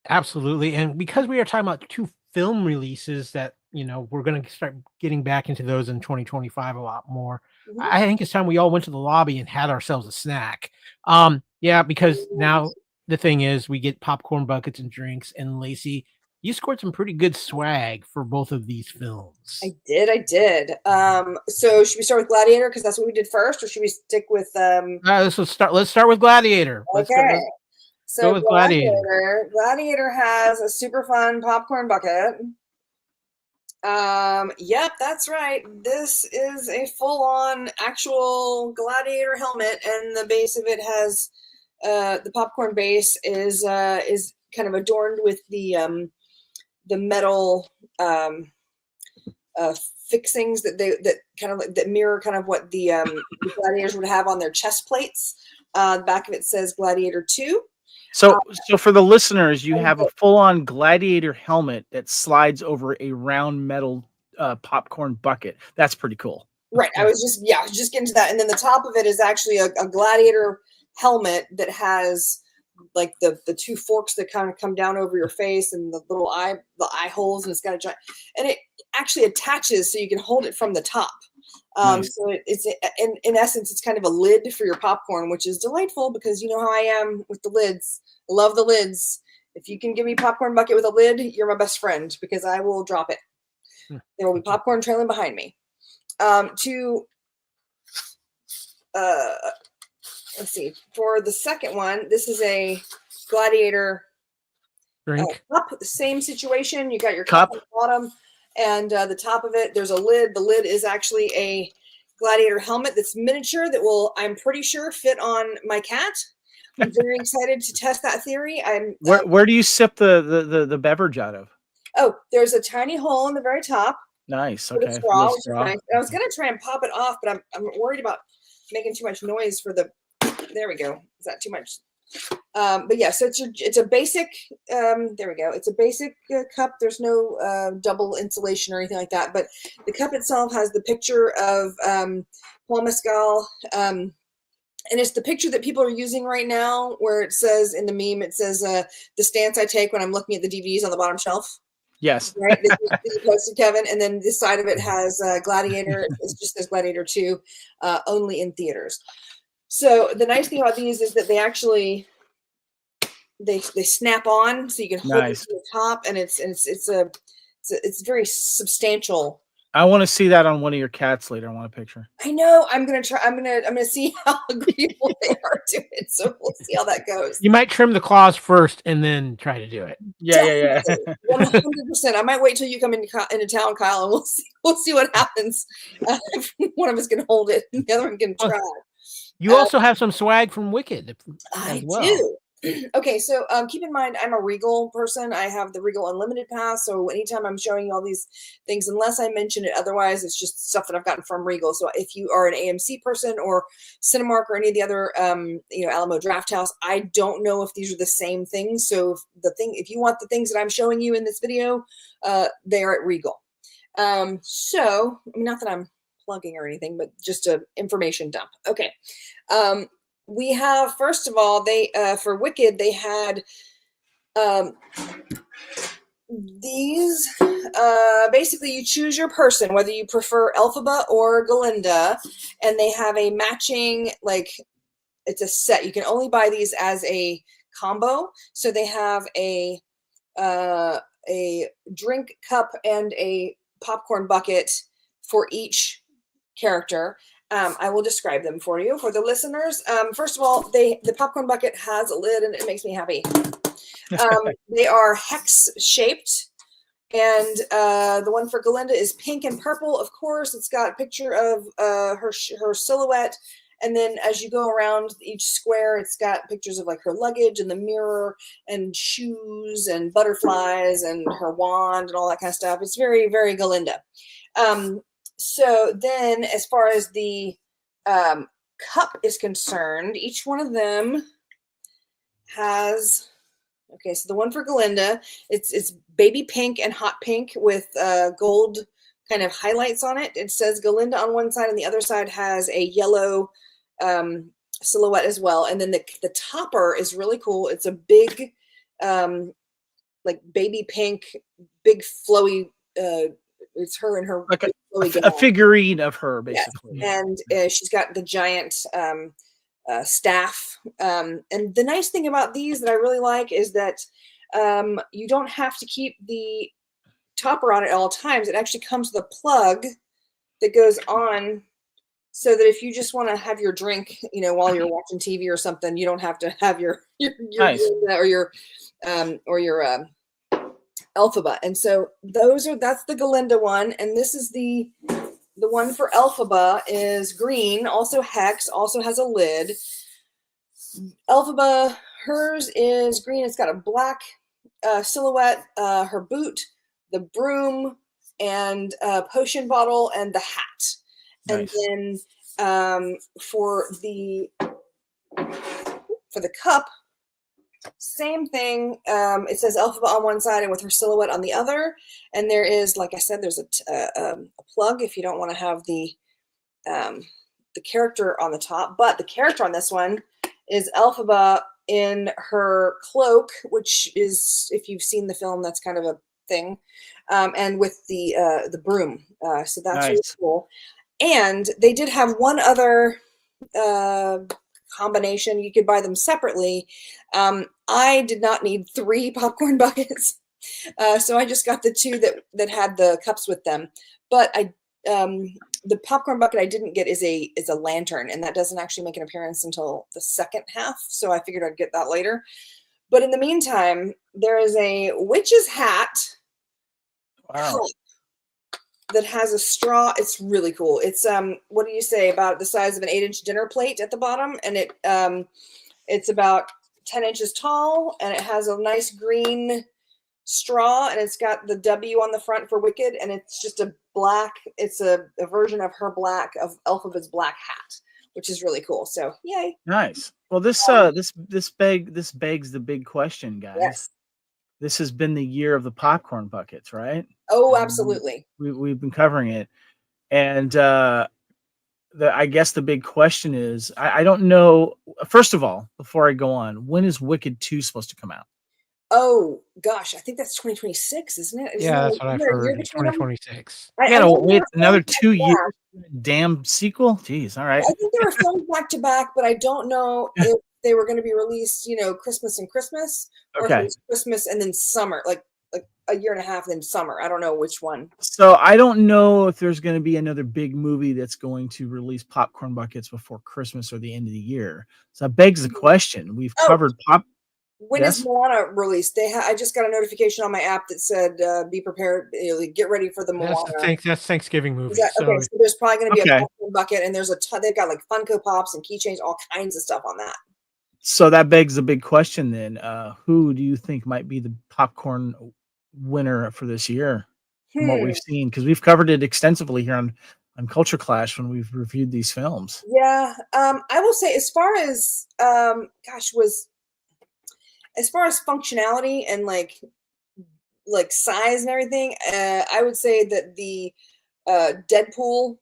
Absolutely. And because we are talking about 2 film releases that, we're going to start getting back into those in 2025 a lot more. Mhm. I think it's time we all went to the lobby and had ourselves a snack. Yeah, because now the thing is we get popcorn buckets and drinks, and Lacey, you scored some pretty good swag for both of these films. I did. So should we start with Gladiator because that's what we did first, or should we stick with Let's start with Gladiator. Okay. So go with Gladiator. Gladiator has a super fun popcorn bucket. Yep, that's right. This is a full-on actual Gladiator helmet, and the base of it has the popcorn base is kind of adorned with the metal fixings that mirror kind of what the gladiators would have on their chest plates. The back of it says Gladiator 2. So for the listeners, you have a full-on Gladiator helmet that slides over a round metal popcorn bucket. That's pretty cool. Right. I was just getting to that. And then the top of it is actually a Gladiator helmet that has like the 2 forks that kind of come down over your face and the little eye holes, and it's got a giant, and it actually attaches so you can hold it from the top. Nice. So it's in essence, it's kind of a lid for your popcorn, which is delightful because you know how I am with the lids. I love the lids. If you can give me popcorn bucket with a lid, you're my best friend because I will drop it. There will be popcorn trailing behind me. Let's see. For the second one, this is a Gladiator Drink. cup. The same situation. You got your Cup. cup at the bottom, and the top of it, there's a lid. The lid is actually a Gladiator helmet that's miniature that will, I'm pretty sure, fit on my cat. I'm very excited to test that theory. Where do you sip the beverage out of? Oh, there's a tiny hole in the very top. Nice. For the Okay. straw, which is nice. I was gonna try and pop it off, but I'm worried about making too much noise for the. There we go. Is that too much? But yeah, so it's a basic. There we go. It's a basic cup. There's no double insulation or anything like that. But the cup itself has the picture of Paul Mescal. And it's the picture that people are using right now, where it says in the meme, it says the stance I take when I'm looking at the DVDs on the bottom shelf. Yes. Right. This is posted, Kevin, and then this side of it has Gladiator. It just says Gladiator 2, only in theaters. So the nice thing about these is that they actually they snap on, so you can hold it to the top, and it's very substantial. I want to see that on one of your cats later. I want a picture. I know. I'm gonna see how agreeable they are to it. So we'll see how that goes. You might trim the claws first and then try to do it. Yeah. 100%. I might wait till you come into town, Kyle, and we'll see what happens. If one of us can hold it, and the other one can try. You also have some swag from Wicked. I do. Okay, so keep in mind, I'm a Regal person. I have the Regal Unlimited Pass, so anytime I'm showing you all these things, unless I mention it otherwise, it's just stuff that I've gotten from Regal. So if you are an AMC person or Cinemark or any of the other, Alamo Drafthouse, I don't know if these are the same things. So if you want the things that I'm showing you in this video, they are at Regal. So, I mean, not that I'm plugging or anything, but just a information dump. Okay. We have, first of all, they for Wicked, they had these. Basically, you choose your person, whether you prefer Elphaba or Galinda, and they have a matching, it's a set. You can only buy these as a combo. So they have a drink cup and a popcorn bucket for each character. I will describe them for you. For the listeners, first of all, the popcorn bucket has a lid, and it makes me happy. They are hex shaped, and the one for Galinda is pink and purple. Of course, it's got a picture of her silhouette, and then as you go around each square, it's got pictures of her luggage and the mirror and shoes and butterflies and her wand and all that kind of stuff. It's very, very Galinda. So then, as far as the cup is concerned, each one of them has, Okay, so the one for Galinda, it's baby pink and hot pink with gold kind of highlights on it. It says Galinda on one side, and the other side has a yellow silhouette as well. And then the topper is really cool. It's a big, like baby pink, big flowy. It's her and her like flowy a gown. figurine of her, basically. Yes. And she's got the giant staff. And the nice thing about these that I really like is that you don't have to keep the topper on at all times. It actually comes with a plug that goes on, so that if you just want to have your drink, while you're watching TV or something, you don't have to have your Nice. or your Elphaba. And so that's the Galinda one, and this is the one for Elphaba is green, also hex, also has a lid. Elphaba, hers is green. It's got a black silhouette, her boot, the broom, and potion bottle, and the hat. Nice. And then for the cup, same thing. It says Elphaba on one side and with her silhouette on the other. And there is, like I said, there's a plug if you don't want to have the character on the top. But the character on this one is Elphaba in her cloak, which is, if you've seen the film, that's kind of a thing. And with the broom. So that's really cool. And they did have one other combination. You could buy them separately. I did not need 3 popcorn buckets, so I just got the 2 that had the cups with them. But the popcorn bucket I didn't get is a lantern, and that doesn't actually make an appearance until the second half. So I figured I'd get that later. But in the meantime, there is a witch's hat. Wow. That has a straw. It's really cool. It's what do you say, about the size of an 8-inch dinner plate at the bottom, and it's about 10 inches tall, and it has a nice green straw, and it's got the W on the front for Wicked, and it's just it's a version of her of Elphaba's black hat, which is really cool. So yay. Nice. Well, this begs the big question, guys. Yes. This has been the year of the popcorn buckets, right? Oh, absolutely. We've been covering it, and I guess the big question is, I don't know. First of all, before I go on, when is Wicked 2 supposed to come out? Oh gosh, I think that's 2026, isn't it? Yeah, that's what I've heard. 2026. I gotta wait another 2 years. Damn sequel. Jeez. All right. I think they were filmed back to back, but I don't know if they were going to be released, Christmas and Christmas, or if it was Christmas and then summer, like a year and a half, then summer. I don't know which one. So I don't know if there's going to be another big movie that's going to release popcorn buckets before Christmas or the end of the year. So that begs the question. We've covered pop. When is Moana released? I just got a notification on my app that said, "Be prepared, get ready for the Moana." That's Thanksgiving movie. Okay, so there's probably going to be a popcorn bucket, and there's a ton. They've got like Funko Pops and keychains, all kinds of stuff on that. So that begs the big question then. Who do you think might be the popcorn winner for this year from what we've seen? Because we've covered it extensively here on Culture Clash when we've reviewed these films. Yeah, I will say, as far as as far as functionality and like size and everything, I would say that the Deadpool,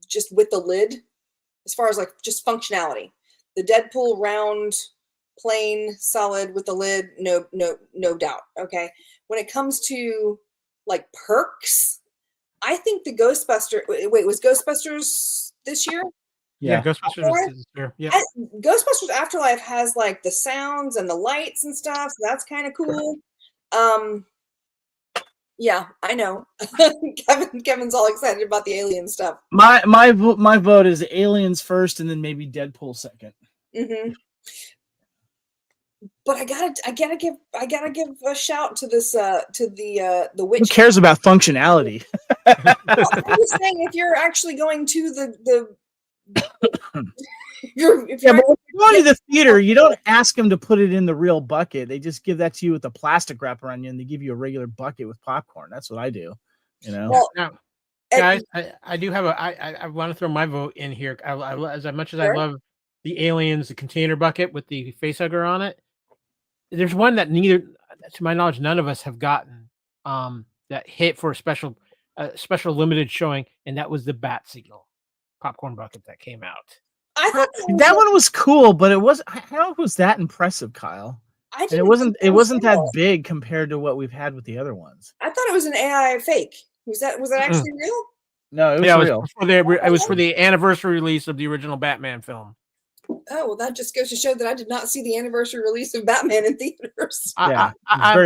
just with the lid, as far as like just functionality, the Deadpool round, plain, solid with the lid, no doubt. Okay. When it comes to like perks, I think the was Ghostbusters this year? Yeah, Ghostbusters is there. Yeah. Ghostbusters Afterlife has like the sounds and the lights and stuff, so that's kind of cool. Yeah, I know. Kevin's all excited about the alien stuff. My vote is Aliens first, and then maybe Deadpool second. Mm-hmm. But I gotta give a shout to this to the witch. Who cares about functionality? Well, I'm just saying, if you're actually going to the but when you're going to the theater, you don't ask them to put it in the real bucket. They just give that to you with a plastic wrap around you, and they give you a regular bucket with popcorn. That's what I do. Well, now, guys, I do have I want to throw my vote in here. As much as I love the Aliens, the container bucket with the facehugger on it, there's one that neither, to my knowledge, none of us have gotten. That hit for a special limited showing, and that was the Bat Signal popcorn bucket that came out. I thought That one was cool, but it was I don't know if it was that impressive, Kyle. And it wasn't that big compared to what we've had with the other ones. I thought it was an AI fake. Was that actually real? No, it was real. It was for the anniversary release of the original Batman film. Oh, well, that just goes to show that I did not see the anniversary release of Batman in theaters. I'm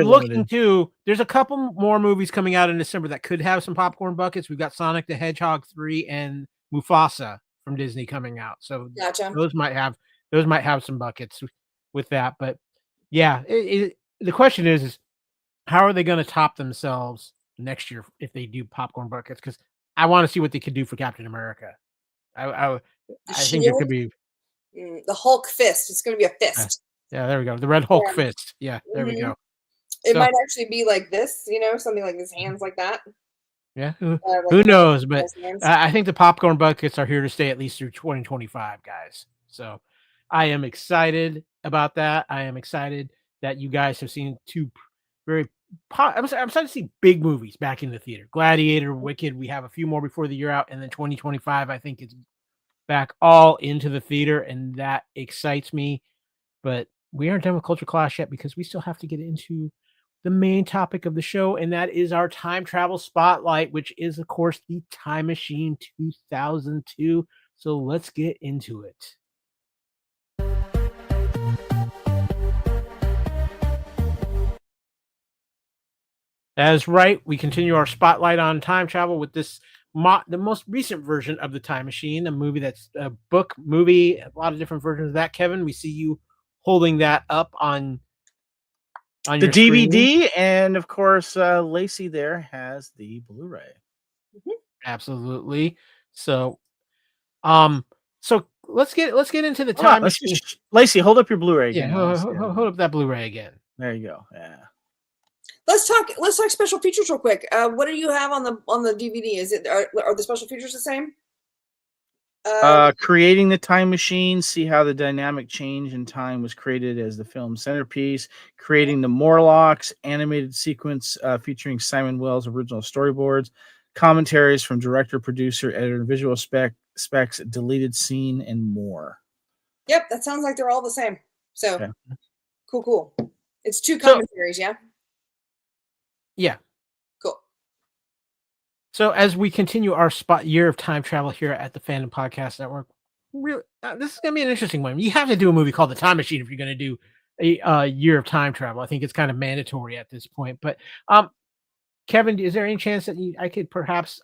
looking too. There's a couple more movies coming out in December that could have some popcorn buckets. We've got Sonic the Hedgehog 3 and Mufasa from Disney coming out. So gotcha. those might have some buckets with that. But yeah, the question is how are they going to top themselves next year if they do popcorn buckets? Because I want to see what they could do for Captain America. I think there could be the Hulk fist. It's going to be a fist. Yeah, there we go. The Red Hulk fist. Yeah, there we go. It might actually be like this, something like his hands like that. Yeah, who knows? But I think the popcorn buckets are here to stay at least through 2025, guys. So I am excited about that. I am excited that you guys have seen two very. I'm excited to see big movies back in the theater. Gladiator, Wicked. We have a few more before the year out, and then 2025. I think it's back all into the theater, and that excites me. But we aren't done with Culture Clash yet because we still have to get into the main topic of the show, and that is our time travel spotlight, which is, of course, the Time Machine 2002. So let's get into it. That is right. We continue our spotlight on time travel with this the most recent version of the Time Machine, a movie that's a book movie, a lot of different versions of that. Kevin, we see you holding that up on the DVD, screen. And of course, Lacey there has the Blu-ray. Mm-hmm. Absolutely. So let's get into the Time Machine. Lacey, hold up your Blu-ray again. Yeah, hold up that Blu-ray again. There you go. Yeah. Let's talk special features real quick. What do you have on the DVD? Is it are the special features the same? Creating the time machine, see how the dynamic change in time was created as the film's centerpiece. Creating the Morlocks animated sequence featuring Simon Wells' original storyboards. Commentaries from director, producer, editor, and visual specs, deleted scene, and more. Yep, that sounds like they're all the same. So okay. Cool. It's 2 commentaries, yeah? Yeah. Cool. So as we continue our year of time travel here at the Fandom Podcast Network, really, this is going to be an interesting one. You have to do a movie called The Time Machine if you're going to do a year of time travel. I think it's kind of mandatory at this point. But Kevin, is there any chance that I could perhaps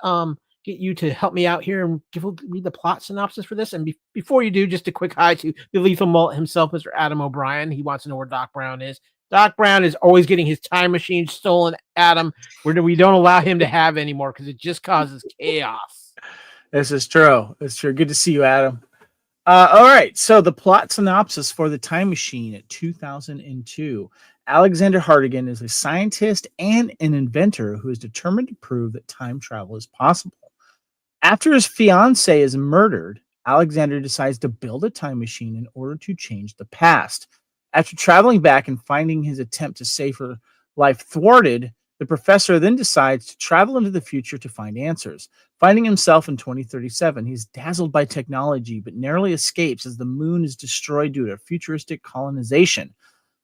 get you to help me out here and read the plot synopsis for this? And before you do, just a quick hi to the Lethal Mullet himself, Mr. Adam O'Brien. He wants to know where Doc Brown is. Doc Brown is always getting his time machine stolen, Adam, where we don't allow him to have anymore because it just causes chaos. This is true. It's true. Good to see you, Adam. All right. So the plot synopsis for the Time Machine at 2002. Alexander Hartigan is a scientist and an inventor who is determined to prove that time travel is possible. After his fiancée is murdered, Alexander decides to build a time machine in order to change the past. After traveling back and finding his attempt to save her life thwarted, the professor then decides to travel into the future to find answers. Finding himself in 2037, he's dazzled by technology but narrowly escapes as the moon is destroyed due to futuristic colonization.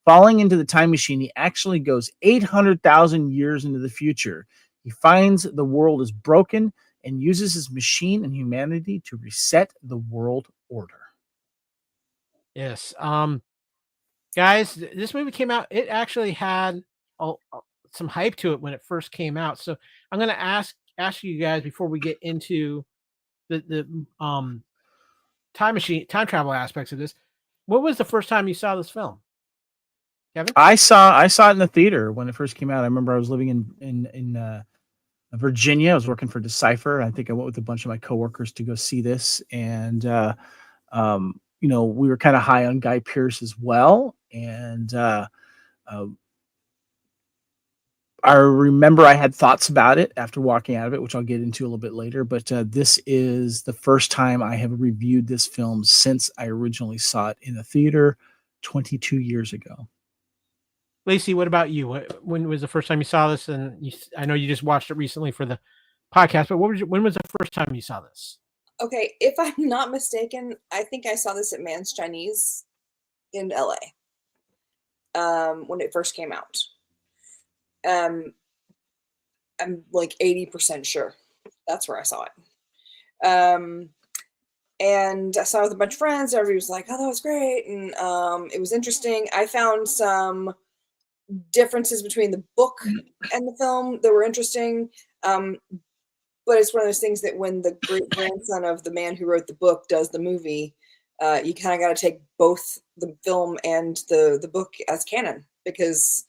Falling into the time machine, he actually goes 800,000 years into the future. He finds the world is broken and uses his machine and humanity to reset the world order. Yes. Guys, this movie came out. It actually had some hype to it when it first came out. So I'm going to ask you guys before we get into the time travel aspects of this. What was the first time you saw this film, Kevin? I saw it in the theater when it first came out. I remember I was living in Virginia. I was working for Decipher. I think I went with a bunch of my coworkers to go see this, and we were kind of high on Guy Pearce as well. And I remember I had thoughts about it after walking out of it, which I'll get into a little bit later. But this is the first time I have reviewed this film since I originally saw it in the theater 22 years ago. Lacey, what about you? When was the first time you saw this? And I know you just watched it recently for the podcast, but when was the first time you saw this? Okay, if I'm not mistaken, I think I saw this at Man's Chinese in LA when it first came out. I'm like 80% sure that's where I saw it. And I saw it with a bunch of friends. Everybody was like, "Oh, that was great," and it was interesting. I found some differences between the book and the film that were interesting. But it's one of those things that when the great grandson of the man who wrote the book does the movie, you kind of got to take both the film and the book as canon because,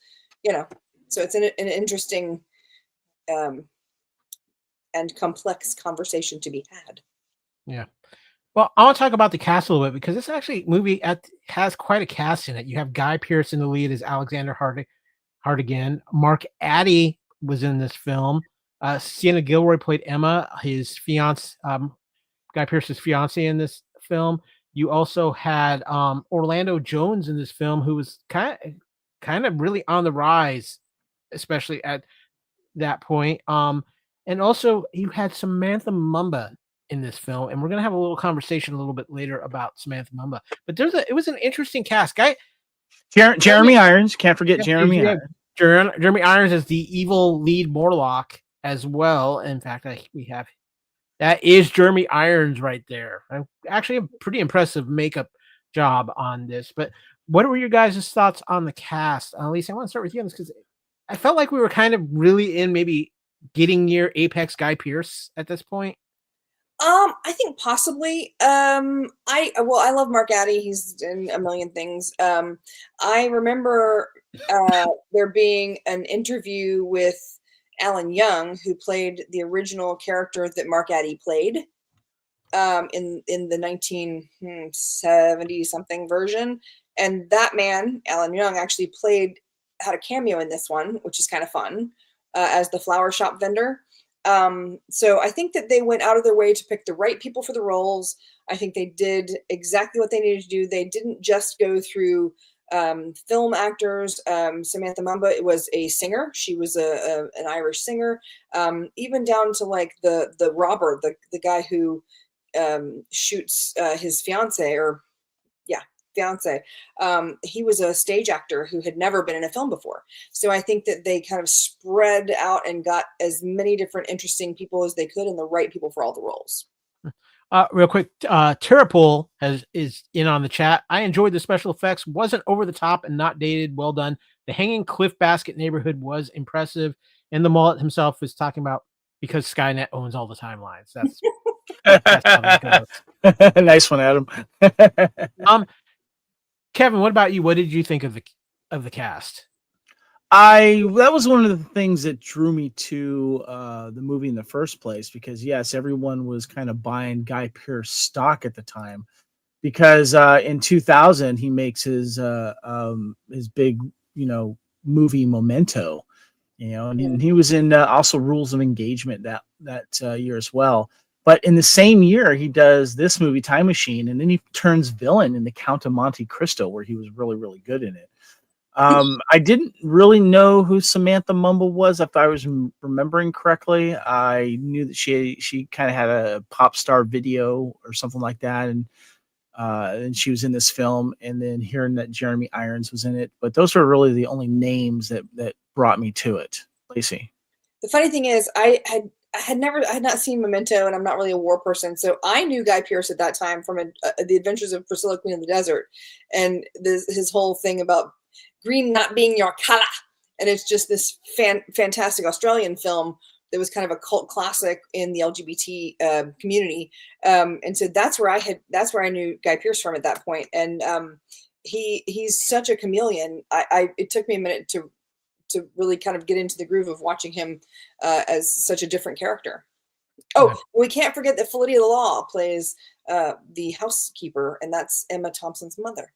so it's an interesting and complex conversation to be had. Yeah. Well, I want to talk about the cast a little bit because this actually movie has quite a cast in it. You have Guy Pearce in the lead as Alexander Hartigan. Mark Addy was in this film. Sienna Gilroy played Emma, his fiance, Guy Pearce's fiance in this film. You also had Orlando Jones in this film, who was kind of really on the rise, especially at that point. And also you had Samantha Mumba in this film, and we're gonna have a little conversation a little bit later about Samantha Mumba. But it was an interesting cast. Jeremy Irons, can't forget Jeremy Irons. Jeremy Irons is the evil lead Morlock as well. In fact, that is Jeremy Irons right there. Actually, a pretty impressive makeup job on this. But what were your guys' thoughts on the cast? Lisa, I want to start with you on this because I felt like we were kind of really in maybe getting near apex Guy Pearce at this point. I think possibly. I love Mark Addy. He's in a million things. I remember there being an interview with Alan Young, who played the original character that Mark Addy played in the 1970 something version, and that man, Alan Young, actually had a cameo in this one, which is kind of fun, as the flower shop vendor. So I think that they went out of their way to pick the right people for the roles. I think they did exactly what they needed to do. They didn't just go through film actors. Samantha Mumba was a singer. She was an Irish singer, even down to like the robber, the guy who shoots his fiance. He was a stage actor who had never been in a film before. So I think that they kind of spread out and got as many different interesting people as they could and the right people for all the roles. Real quick, Terrapole is in on the chat. I enjoyed the special effects. Wasn't over the top and not dated. Well done. The hanging cliff basket neighborhood was impressive. And the mullet himself was talking about because Skynet owns all the timelines. That's how that goes. Nice one, Adam. Kevin, what about you? What did you think of the cast? That was one of the things that drew me to the movie in the first place, because yes, everyone was kind of buying Guy Pearce stock at the time, because in 2000 he makes his big movie Memento, and he was in also Rules of Engagement that year as well. But in the same year, he does this movie, Time Machine, and then he turns villain in The Count of Monte Cristo, where he was really, really good in it. I didn't really know who Samantha Mumba was, if I was remembering correctly. I knew that she kind of had a pop star video or something like that, and she was in this film. And then hearing that Jeremy Irons was in it, but those were really the only names that brought me to it. Lacey, the funny thing is, I had not seen Memento, and I'm not really a war person, so I knew Guy Pearce at that time from The Adventures of Priscilla, Queen of the Desert, and his whole thing about green not being your color, and it's just this fantastic Australian film that was kind of a cult classic in the LGBT community, and so that's where I knew Guy Pearce from at that point, and he's such a chameleon. It took me a minute to really kind of get into the groove of watching him as such a different character. Oh, we can't forget that Felicity Law plays the housekeeper, and that's Emma Thompson's mother.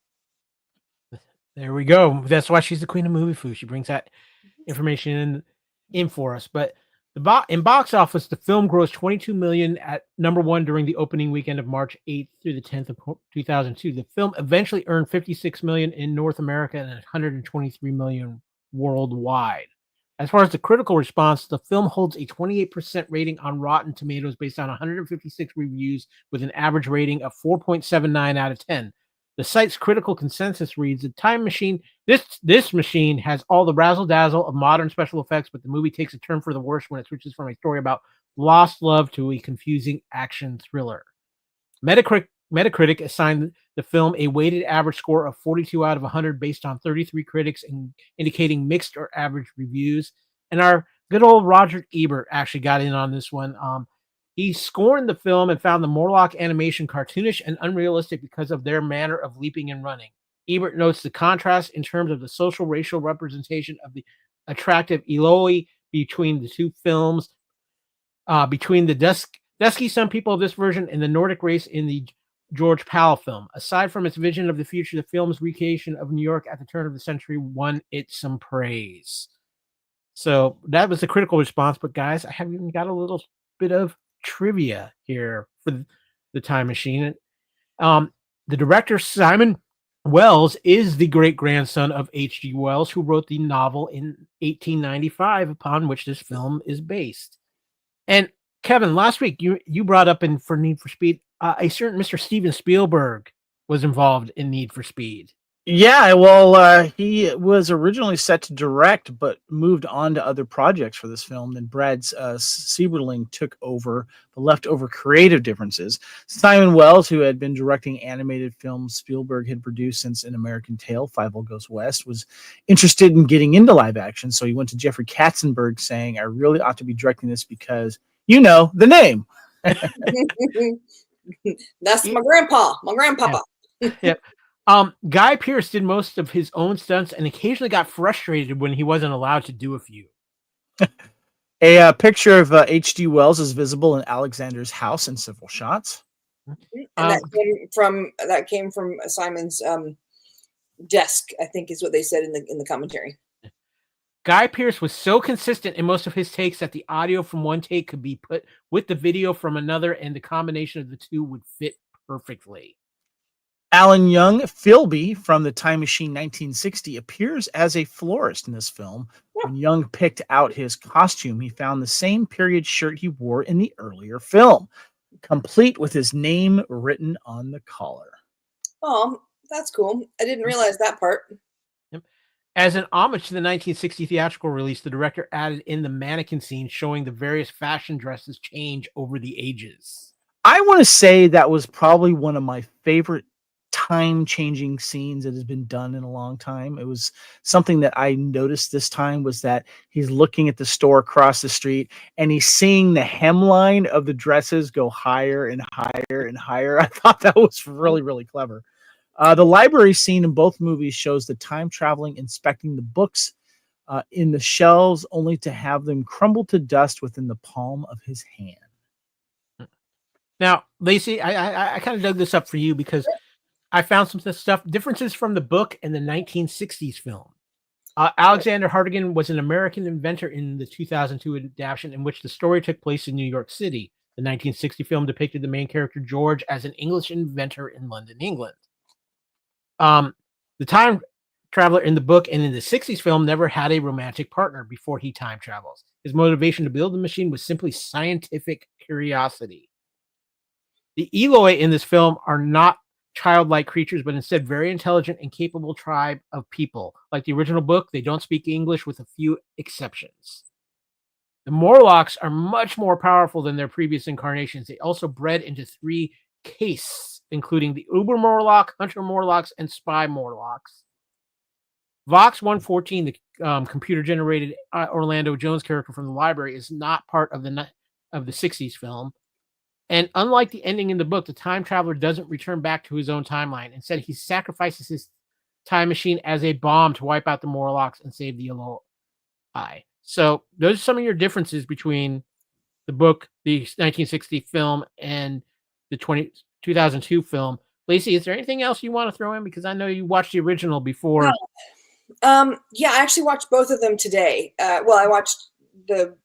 There we go. That's why she's the queen of movie foo. She brings that information in for us. But in box office, the film grossed $22 million at number one during the opening weekend of March 8th through the 10th of 2002. The film eventually earned $56 million in North America and $123 million worldwide. As far as the critical response, the film holds a 28% rating on Rotten Tomatoes based on 156 reviews with an average rating of 4.79 out of 10. The site's critical consensus reads, "The Time Machine, this machine has all the razzle-dazzle of modern special effects, but the movie takes a turn for the worse when it switches from a story about lost love to a confusing action thriller." Metacritic assigned the film a weighted average score of 42 out of 100 based on 33 critics indicating mixed or average reviews. And our good old Roger Ebert actually got in on this one. He scorned the film and found the Morlock animation cartoonish and unrealistic because of their manner of leaping and running. Ebert notes the contrast in terms of the social racial representation of the attractive Eloi between the two films, between the dusky Sun people of this version and the Nordic race in the George Pal film. Aside from its vision of the future, the film's recreation of New York at the turn of the century won it some praise. So that was the critical response. But guys, I have even got a little bit of trivia here for the Time Machine. The director, Simon Wells, is the great-grandson of H.G. Wells, who wrote the novel in 1895 upon which this film is based. And Kevin, last week you brought up for Need for Speed, a certain Mr. Steven Spielberg was involved in Need for Speed. Yeah, well, he was originally set to direct, but moved on to other projects for this film. Then Brad Sieberling took over the leftover creative differences. Simon Wells, who had been directing animated films Spielberg had produced since An American Tail, Fievel Goes West, was interested in getting into live action. So he went to Jeffrey Katzenberg saying, "I really ought to be directing this because, you know, the name." That's my grandpapa. Yep. Guy Pearce did most of his own stunts and occasionally got frustrated when he wasn't allowed to do a few. A picture of H.G. Wells is visible in Alexander's house in several shots. And that came from Simon's desk, I think is what they said in the commentary. Guy Pearce was so consistent in most of his takes that the audio from one take could be put with the video from another, and the combination of the two would fit perfectly. Alan Young Philby from The Time Machine 1960 appears as a florist in this film. Yeah. When Young picked out his costume, he found the same period shirt he wore in the earlier film, complete with his name written on the collar. Oh, that's cool. I didn't realize that part. Yep. As an homage to the 1960 theatrical release, the director added in the mannequin scene showing the various fashion dresses change over the ages. I want to say that was probably one of my favorite time-changing scenes that has been done in a long time. It was something that I noticed this time, was that he's looking at the store across the street and he's seeing the hemline of the dresses go higher and higher and higher. I thought that was really, really clever. The library scene in both movies shows the time traveling inspecting the books in the shelves, only to have them crumble to dust within the palm of his hand. Now, Lacey, I kind of dug this up for you because I found some stuff, differences from the book and the 1960s film. Alexander Hartigan was an American inventor in the 2002 adaptation in which the story took place in New York City. The 1960 film depicted the main character, George, as an English inventor in London, England. The time traveler in the book and in the 60s film never had a romantic partner before he time travels. His motivation to build the machine was simply scientific curiosity. The Eloi in this film are not childlike creatures, but instead very intelligent and capable tribe of people. Like the original book, they don't speak English with a few exceptions. The Morlocks are much more powerful than their previous incarnations. They also bred into 3 castes, including the Uber Morlock, Hunter Morlocks, and Spy Morlocks. Vox 114, the computer-generated Orlando Jones character from the library, is not part of the 60s film. And unlike the ending in the book, the time traveler doesn't return back to his own timeline. Instead, he sacrifices his time machine as a bomb to wipe out the Morlocks and save the Eloi. So those are some of your differences between the book, the 1960 film, and the 2002 film. Lacey, is there anything else you want to throw in? Because I know you watched the original before. Yeah, I actually watched both of them today. Well, I watched the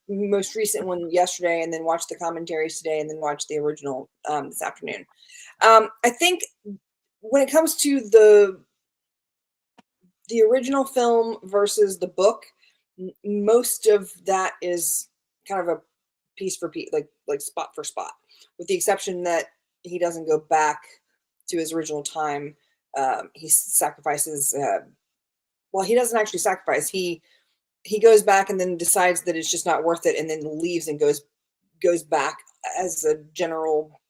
most recent one yesterday, and then watched the commentaries today, and then watched the original this afternoon. I think when it comes to the the original film versus the book, most of that is kind of a piece for piece, like spot for spot, with the exception that he doesn't go back to his original time. He sacrifices. Well, he doesn't actually sacrifice. He goes back and then decides that it's just not worth it, and then leaves and goes back as a general.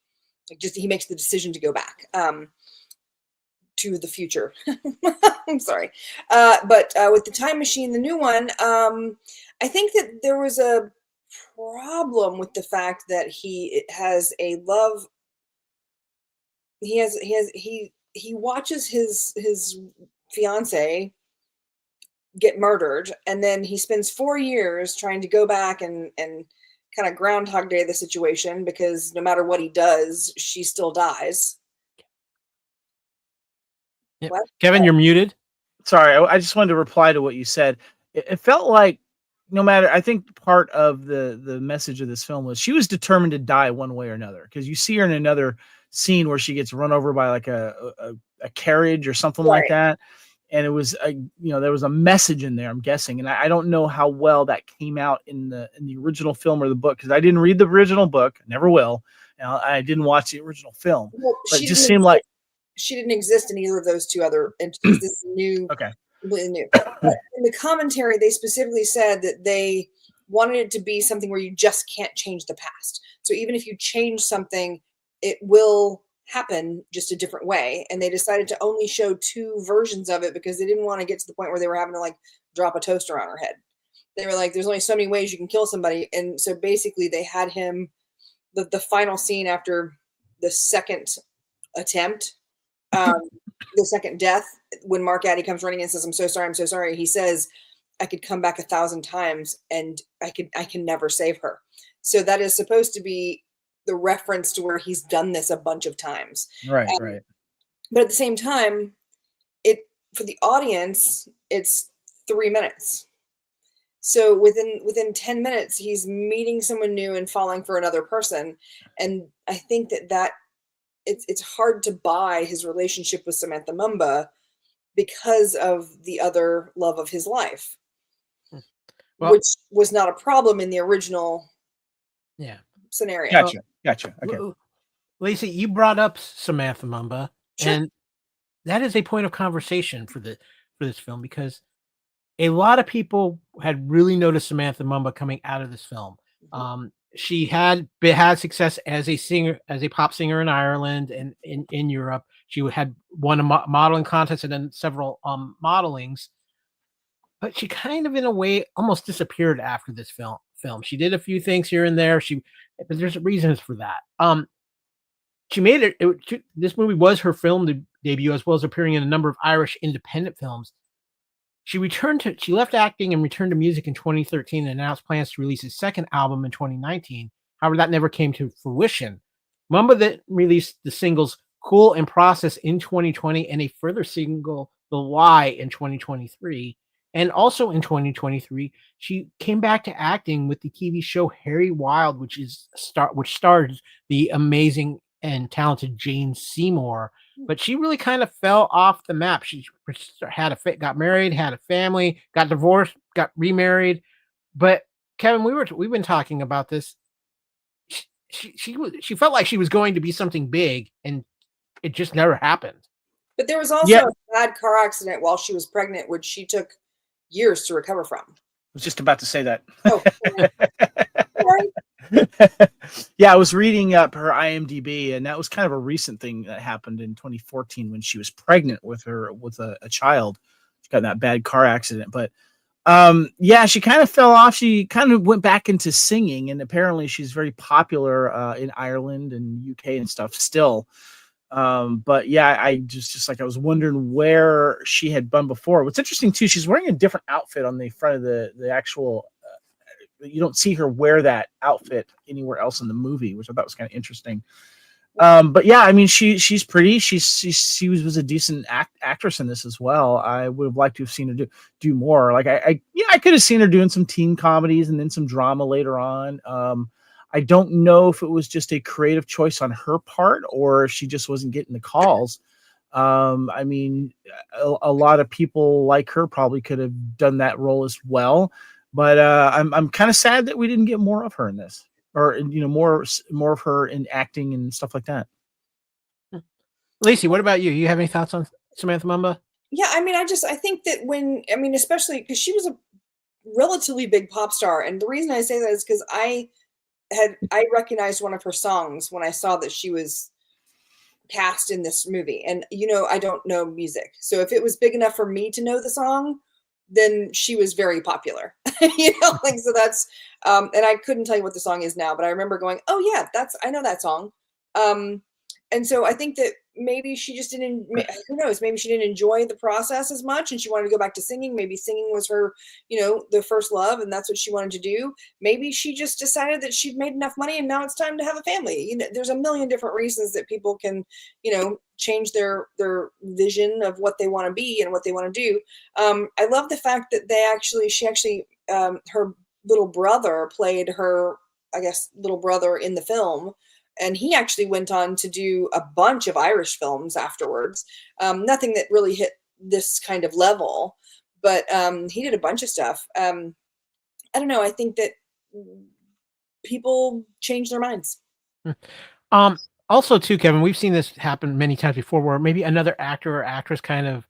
Just he makes the decision to go back to the future. I'm sorry, but with the time machine, the new one, I think that there was a problem with the fact that he has a love. He watches his fiance get murdered, and then he spends 4 years trying to go back and kind of Groundhog Day the situation, because no matter what he does, she still dies. Yep. Kevin, you're muted. Sorry, I just wanted to reply to what you said. It felt like no matter, I think part of the message of this film was she was determined to die one way or another, because you see her in another scene where she gets run over by like a carriage or something like that. And it was there was a message in there, I'm guessing. And I don't know how well that came out in the original film or the book, because I didn't read the original book, never will. And I didn't watch the original film. Well, but it just seemed like she didn't exist in either of those two other entities. This is new. Okay. Completely new. In the commentary, they specifically said that they wanted it to be something where you just can't change the past. So even if you change something, it will happen just a different way. And they decided to only show 2 versions of it because they didn't want to get to the point where they were having to like drop a toaster on her head. They were like, there's only so many ways you can kill somebody. And so basically they had him, the final scene after the second attempt, the second death, when Mark Addy comes running in and says, I'm so sorry. He says, I could come back 1,000 times and I can never save her. So that is supposed to be the reference to where he's done this a bunch of times. Right. But at the same time, for the audience, it's 3 minutes. So within 10 minutes, he's meeting someone new and falling for another person. And I think that it's hard to buy his relationship with Samantha Mumba because of the other love of his life, which was not a problem in the original scenario. Gotcha. Okay. Lacey, you brought up Samantha Mumba, and that is a point of conversation for this film, because a lot of people had really noticed Samantha Mumba coming out of this film. Mm-hmm. She had success as a singer, as a pop singer in Ireland and in Europe. She had won a modeling contest and then several modelings, but she kind of, in a way, almost disappeared after this film. She did a few things here and there. But there's reasons for that. She made it. This movie was her film debut, as well as appearing in a number of Irish independent films. She left acting and returned to music in 2013 and announced plans to release a second album in 2019. However, that never came to fruition. Mumba then released the singles Cool and Process in 2020 and a further single, The Lie, in 2023. And also in 2023, she came back to acting with the TV show Harry Wild, which stars the amazing and talented Jane Seymour. But she really kind of fell off the map. She got married, had a family, got divorced, got remarried. But Kevin, we've been talking about this. She felt like she was going to be something big, and it just never happened. But there was also a bad car accident while she was pregnant, which she took years to recover from. I was just about to say that. Oh, yeah, I was reading up her IMDb, and that was kind of a recent thing that happened in 2014 when she was pregnant with a child. She got in that bad car accident, but she kind of fell off. She kind of went back into singing, and apparently she's very popular in Ireland and UK and stuff still. But yeah, I just like, I was wondering where she had been before. What's interesting too, she's wearing a different outfit on the front of the actual. You don't see her wear that outfit anywhere else in the movie, which I thought was kind of interesting. But yeah, I mean, she's pretty. She was a decent actress in this as well. I would have liked to have seen her do more. Like I could have seen her doing some teen comedies and then some drama later on. I don't know if it was just a creative choice on her part or if she just wasn't getting the calls. I mean, a lot of people like her probably could have done that role as well, but I'm kind of sad that we didn't get more of her in this, or more of her in acting and stuff like that. Lacey, what about you? You have any thoughts on Samantha Mumba? Yeah, I mean, I think that especially because she was a relatively big pop star, and the reason I say that is because I recognized one of her songs when I saw that she was cast in this movie, and I don't know music, so if it was big enough for me to know the song, then she was very popular. So that's and I couldn't tell you what the song is now, but I remember going, oh yeah, I know that song. And so I think that maybe she just didn't, who knows, maybe she didn't enjoy the process as much and she wanted to go back to singing. Maybe singing was her, the first love, and that's what she wanted to do. Maybe she just decided that she'd made enough money and now it's time to have a family. There's a million different reasons that people can, change their vision of what they want to be and what they want to do. I love the fact that she actually, her little brother played her, I guess, little brother in the film. And he actually went on to do a bunch of Irish films afterwards. Nothing that really hit this kind of level, but he did a bunch of stuff. I don't know. I think that people change their minds. Also, too, Kevin, we've seen this happen many times before, where maybe another actor or actress kind of,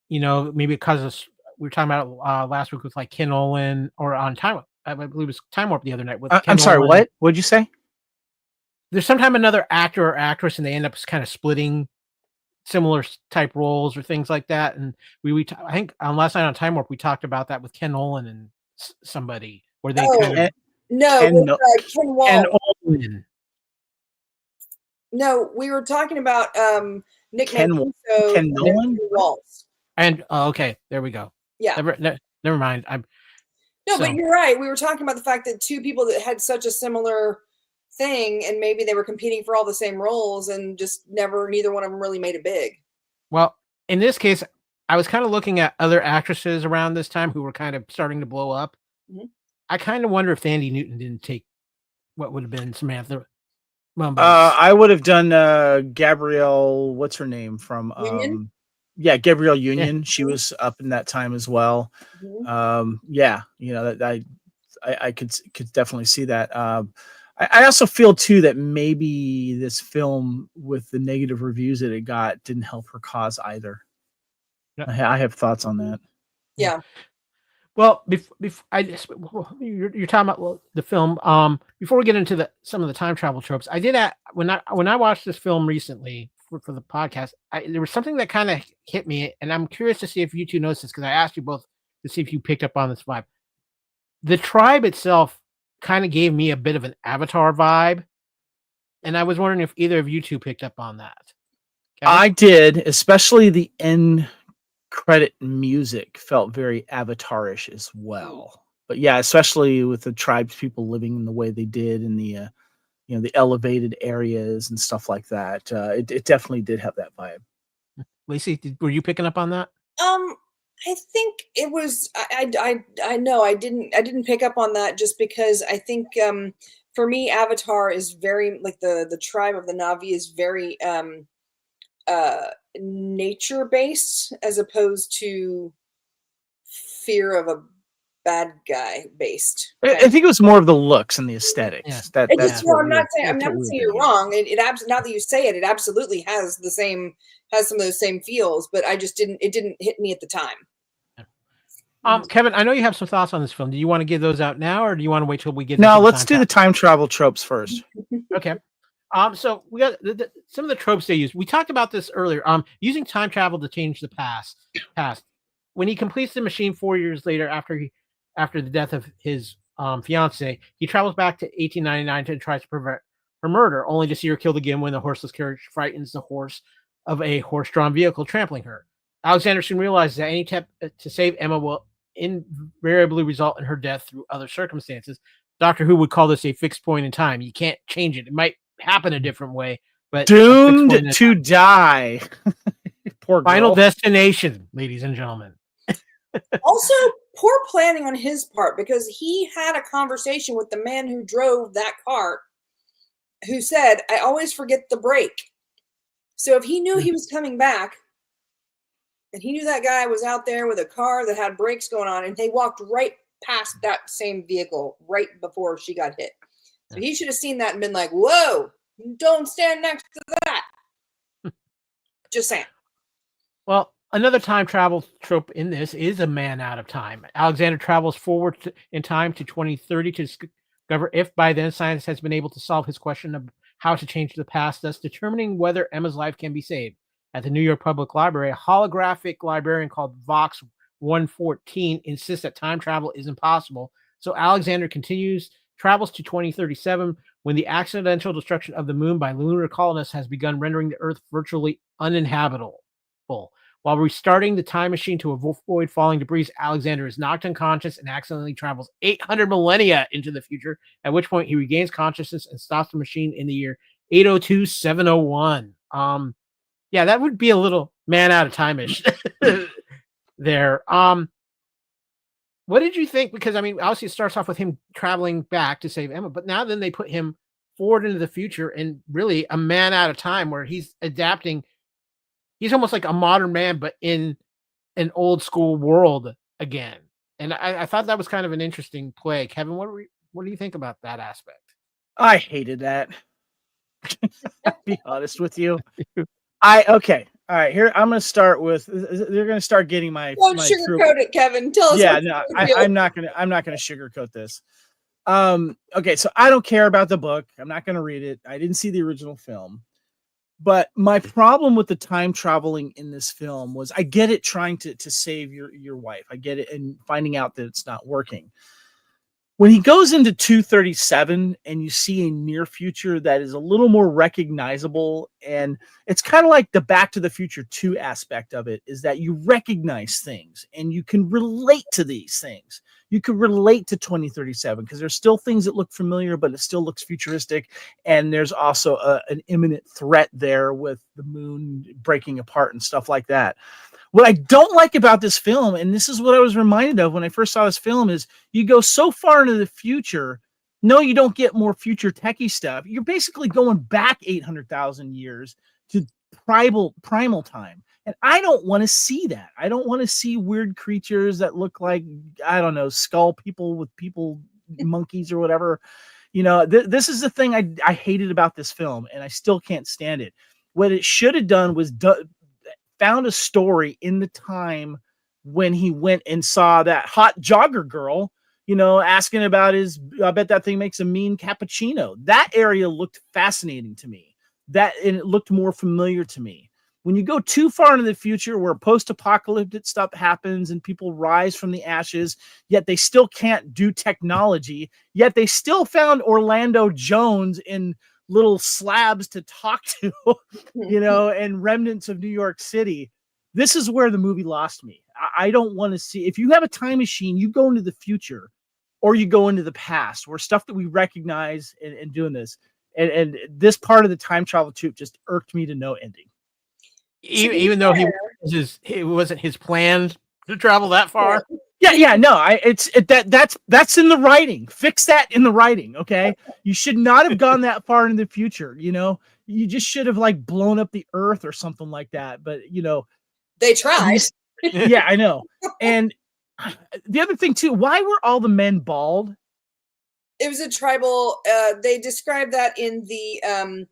maybe because we were talking about last week with like Ken Nolan, or on Time, I believe it was Time Warp the other night with. I'm sorry, what? What'd you say? There's sometimes another actor or actress and they end up kind of splitting similar type roles or things like that. And I think last night on Time Warp, we talked about that with Ken Nolan and somebody where they Ken Nolan. No, we were talking about Nick Mancuso Ken Nolan? Waltz. And okay, there we go. Yeah. Never mind. But you're right. We were talking about the fact that two people that had such a similar thing, and maybe they were competing for all the same roles and just neither one of them really made it big. Well, in this case, I was kind of looking at other actresses around this time who were kind of starting to blow up. Mm-hmm. I kind of wonder if Thandie Newton didn't take what would have been Samantha Mumba. I would have done Gabrielle, what's her name from Union? Gabrielle Union. Yeah. She was up in that time as well. Mm-hmm. I could definitely see that. I also feel too that maybe this film, with the negative reviews that it got, didn't help her cause either. Yep. I have thoughts on that. Yeah. Well, you're talking about the film. Before we get into some of the time travel tropes, I did when I watched this film recently for the podcast, there was something that kind of hit me, and I'm curious to see if you two noticed this, because I asked you both to see if you picked up on this vibe. The tribe itself kind of gave me a bit of an Avatar vibe, and I was wondering if either of you two picked up on that. Okay? I did, especially the end credit music felt very Avatar-ish as well. But yeah, especially with the tribes people living in the way they did in the the elevated areas and stuff like that. It definitely did have that vibe. Lacey, were you picking up on that? I think it was. I know I didn't pick up on that, just because I think for me, Avatar is very, like, the tribe of the Na'vi is very nature based, as opposed to fear of a bad guy based. I think it was more of the looks and the aesthetics. Yeah. I'm not saying you're wrong. Now that you say it, it absolutely has some of those same feels, but it didn't hit me at the time. Kevin, I know you have some thoughts on this film. Do you want to give those out now, or do you want to wait till we get? No, let's do the time travel tropes first. Okay. So we got some of the tropes they use. We talked about this earlier. Using time travel to change the past. When he completes the machine 4 years later, after the death of his fiance, he travels back to 1899 and tries to prevent her murder, only to see her killed again when the horseless carriage frightens the horse of a horse-drawn vehicle trampling her. Alexander soon realizes that any attempt to save Emma will invariably result in her death through other circumstances. Doctor Who would call this a fixed point in time. You can't change it. It might happen a different way, but doomed to die. Poor girl. Final destination, ladies and gentlemen. Also, poor planning on his part, because he had a conversation with the man who drove that cart, who said, "I always forget the brake." So if he knew he was coming back, and he knew that guy was out there with a car that had brakes going on, and they walked right past that same vehicle right before she got hit. So he should have seen that and been like, whoa, don't stand next to that. Just saying. Well, another time travel trope in this is a man out of time. Alexander travels forward in time to 2030 to discover if by then science has been able to solve his question of how to change the past, thus determining whether Emma's life can be saved. At the New York Public Library, a holographic librarian called Vox 114 insists that time travel is impossible. So Alexander travels to 2037 when the accidental destruction of the moon by lunar colonists has begun rendering the Earth virtually uninhabitable. While restarting the time machine to avoid falling debris, Alexander is knocked unconscious and accidentally travels 800 millennia into the future, at which point he regains consciousness and stops the machine in the year 802-701. Yeah, that would be a little man out of time-ish there. What did you think? Because, I mean, obviously it starts off with him traveling back to save Emma, but now then they put him forward into the future and really a man out of time where he's adapting. He's almost like a modern man, but in an old school world again. And I thought that was kind of an interesting play. Kevin, what do you think about that aspect? I hated that. I'll be honest with you. Okay. All right. Here, I'm going to start with. They're going to start getting my. Don't sugarcoat it, Kevin. Tell us. Yeah, no, I'm not going to sugarcoat this. Okay, so I don't care about the book. I'm not going to read it. I didn't see the original film. But my problem with the time traveling in this film was I get it trying to save your wife. I get it and finding out that it's not working. When he goes into 237 and you see a near future that is a little more recognizable, and it's kind of like the Back to the Future 2 aspect of it, is that you recognize things and you can relate to these things. You can relate to 2037 because there's still things that look familiar, but it still looks futuristic. And there's also an imminent threat there with the moon breaking apart and stuff like that. What I don't like about this film, and this is what I was reminded of when I first saw this film, is you go so far into the future. No, you don't get more future techie stuff. You're basically going back 800,000 years to primal time. And I don't want to see that. I don't want to see weird creatures that look like, I don't know, skull people with people, monkeys or whatever. You know, this is the thing I hated about this film, and I still can't stand it. What it should have done was found a story in the time when he went and saw that hot jogger girl, you know, asking about I bet that thing makes a mean cappuccino. That area looked fascinating to me. And it looked more familiar to me. When you go too far into the future where post-apocalyptic stuff happens and people rise from the ashes, yet they still can't do technology, yet they still found Orlando Jones in little slabs to talk to, you know, and remnants of New York City. This is where the movie lost me. I don't want to see, if you have a time machine, you go into the future or you go into the past where stuff that we recognize and doing this. And this part of the time travel tube just irked me to no ending. Even though it wasn't his plan to travel that far. Yeah, no, that's in the writing. Fix that in the writing, okay? You should not have gone that far into the future, you know? You just should have like blown up the earth or something like that. But, you know, they tried. Yeah, I know. And the other thing too, why were all the men bald? It was a tribal, they described that in the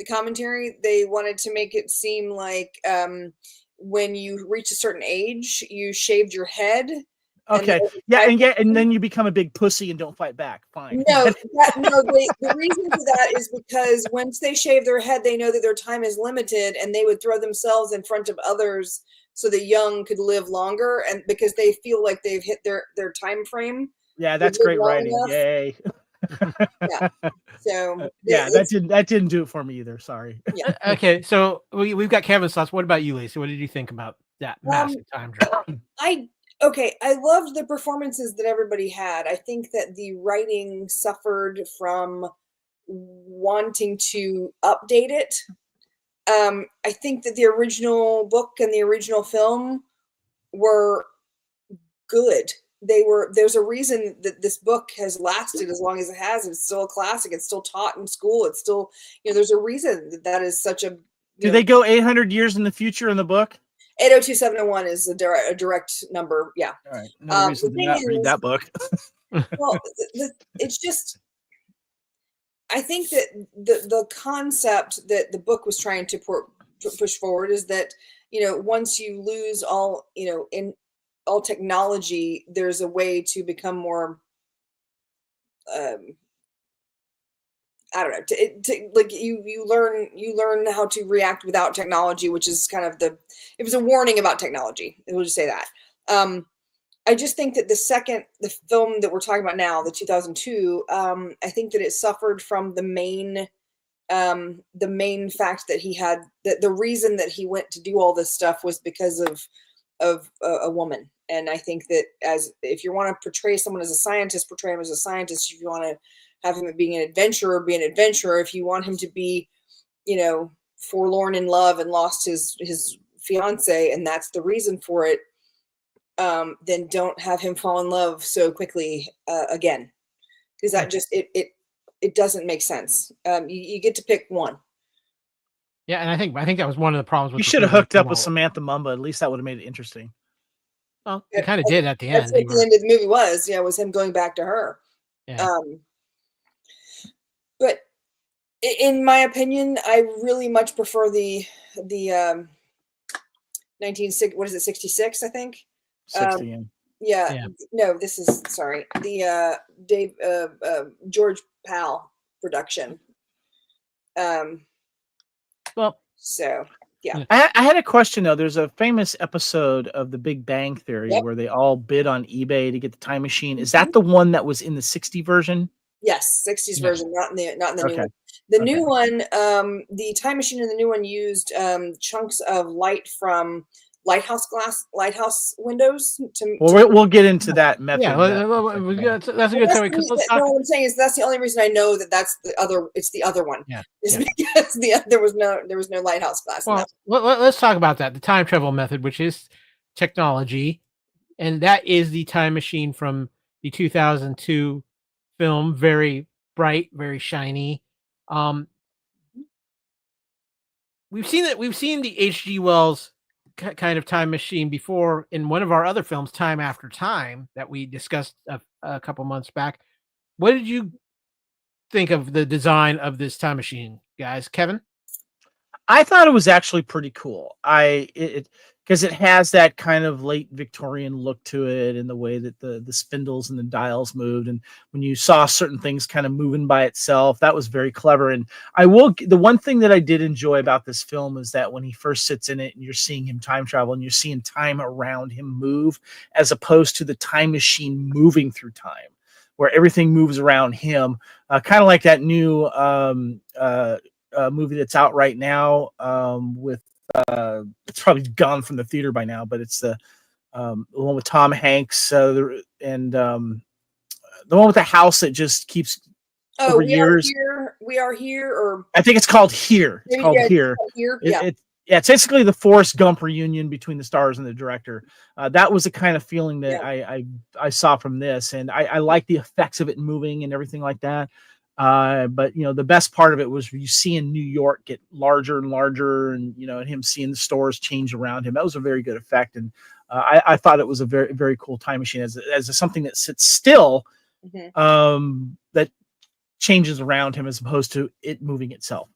commentary. They wanted to make it seem like when you reach a certain age, you shaved your head. Okay. And then you become a big pussy and don't fight back. Fine. The reason for that is because once they shave their head, they know that their time is limited, and they would throw themselves in front of others so the young could live longer, and because they feel like they've hit their time frame. Yeah, that's great writing. Enough. Yay. Yeah. So yeah, that didn't do it for me either. Sorry. Yeah. Okay, so we've got Kevin's thoughts. What about you, Lacey? What did you think about that massive time travel? I loved the performances that everybody had. I think that the writing suffered from wanting to update it. I think that the original book and the original film were good. There's a reason that this book has lasted as long as it has. It's still a classic. It's still taught in school. It's still, there's a reason that is such a Do they go 800 years in the future in the book? 802701 is a direct number. Yeah. All right. No reason to not read that book. Well, it's just, I think that the concept that the book was trying to push forward is that, once you lose all, in all technology, there's a way to become more, I don't know, like you learn how to react without technology, which is kind of it was a warning about technology. We'll just say that. I just think that the film that we're talking about now, the 2002, I think that it suffered from the main fact that he had that the reason that he went to do all this stuff was because of a woman. And I think that if you want to portray someone as a scientist, portray him as a scientist. If you want to have him being an adventurer, be an adventurer. If you want him to be, forlorn in love and lost his fiance, and that's the reason for it, then don't have him fall in love so quickly again, because that just it doesn't make sense. You get to pick one. Yeah, and I think that was one of the problems. You should have hooked up with Samantha Mumba. At least that would have made it interesting. Well, it kind of did at the end. That's what the end of the movie was him going back to her. Yeah. But in my opinion, I really much prefer the 1966, I think. 60. Yeah. No, this is the George Powell production. So yeah. I had a question though. There's a famous episode of The Big Bang Theory where they all bid on eBay to get the time machine. Is that the one that was in the 60 version? Yes, 60s version, not in the new one. The new one, the time machine in the new one used chunks of light from lighthouse windows. We'll get into that method. Yeah, that's a good time. What I'm saying is that's the only reason I know that's the other. It's the other one. Yeah, because there was no lighthouse glass. Well, let's talk about that. The time travel method, which is technology, and that is the time machine from the 2002 film. Very bright, very shiny. We've seen the H.G. Wells kind of time machine before in one of our other films, Time After Time, that we discussed a couple months back. What did you think of the design of this time machine, guys? Kevin? I thought it was actually pretty cool. Because it has that kind of late Victorian look to it, and the way that the spindles and the dials moved, and when you saw certain things kind of moving by itself, that was very clever. And the one thing that I did enjoy about this film is that when he first sits in it and you're seeing him time travel and you're seeing time around him move, as opposed to the time machine moving through time, where everything moves around him, kind of like that new movie that's out right now with it's probably gone from the theater by now, but it's the one with Tom Hanks and the one with the house that just keeps over years. We are here, or I think it's called Here. It's called Here. It's basically the Forrest Gump reunion between the stars and the director. That was the kind of feeling that I saw from this, and I like the effects of it moving and everything like that. But the best part of it was you seeing New York get larger and larger, and and him seeing the stores change around him. That was a very good effect, and I thought it was a very, very cool time machine as something that sits still, that changes around him as opposed to it moving itself.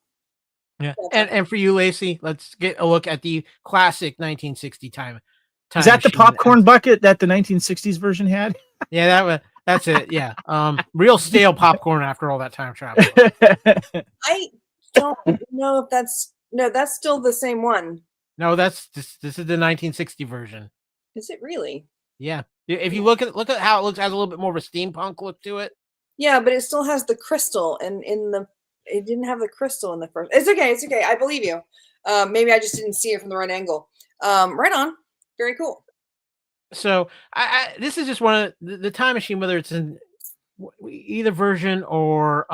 Yeah, and for you, Lacey, let's get a look at the classic 1960 time. Is that the popcorn bucket that the 1960s version had? Yeah, that's it. Yeah. Real stale popcorn after all that time travel. I don't know if that's still the same one. No, this is the 1960 version. Is it really? Yeah. If you look at how it looks, it has a little bit more of a steampunk look to it. Yeah, but it still has the crystal, and it didn't have the crystal in the first. It's okay. I believe you. Maybe I just didn't see it from the right angle. Right on. Very cool. So this is just one of the time machine, whether it's in either version or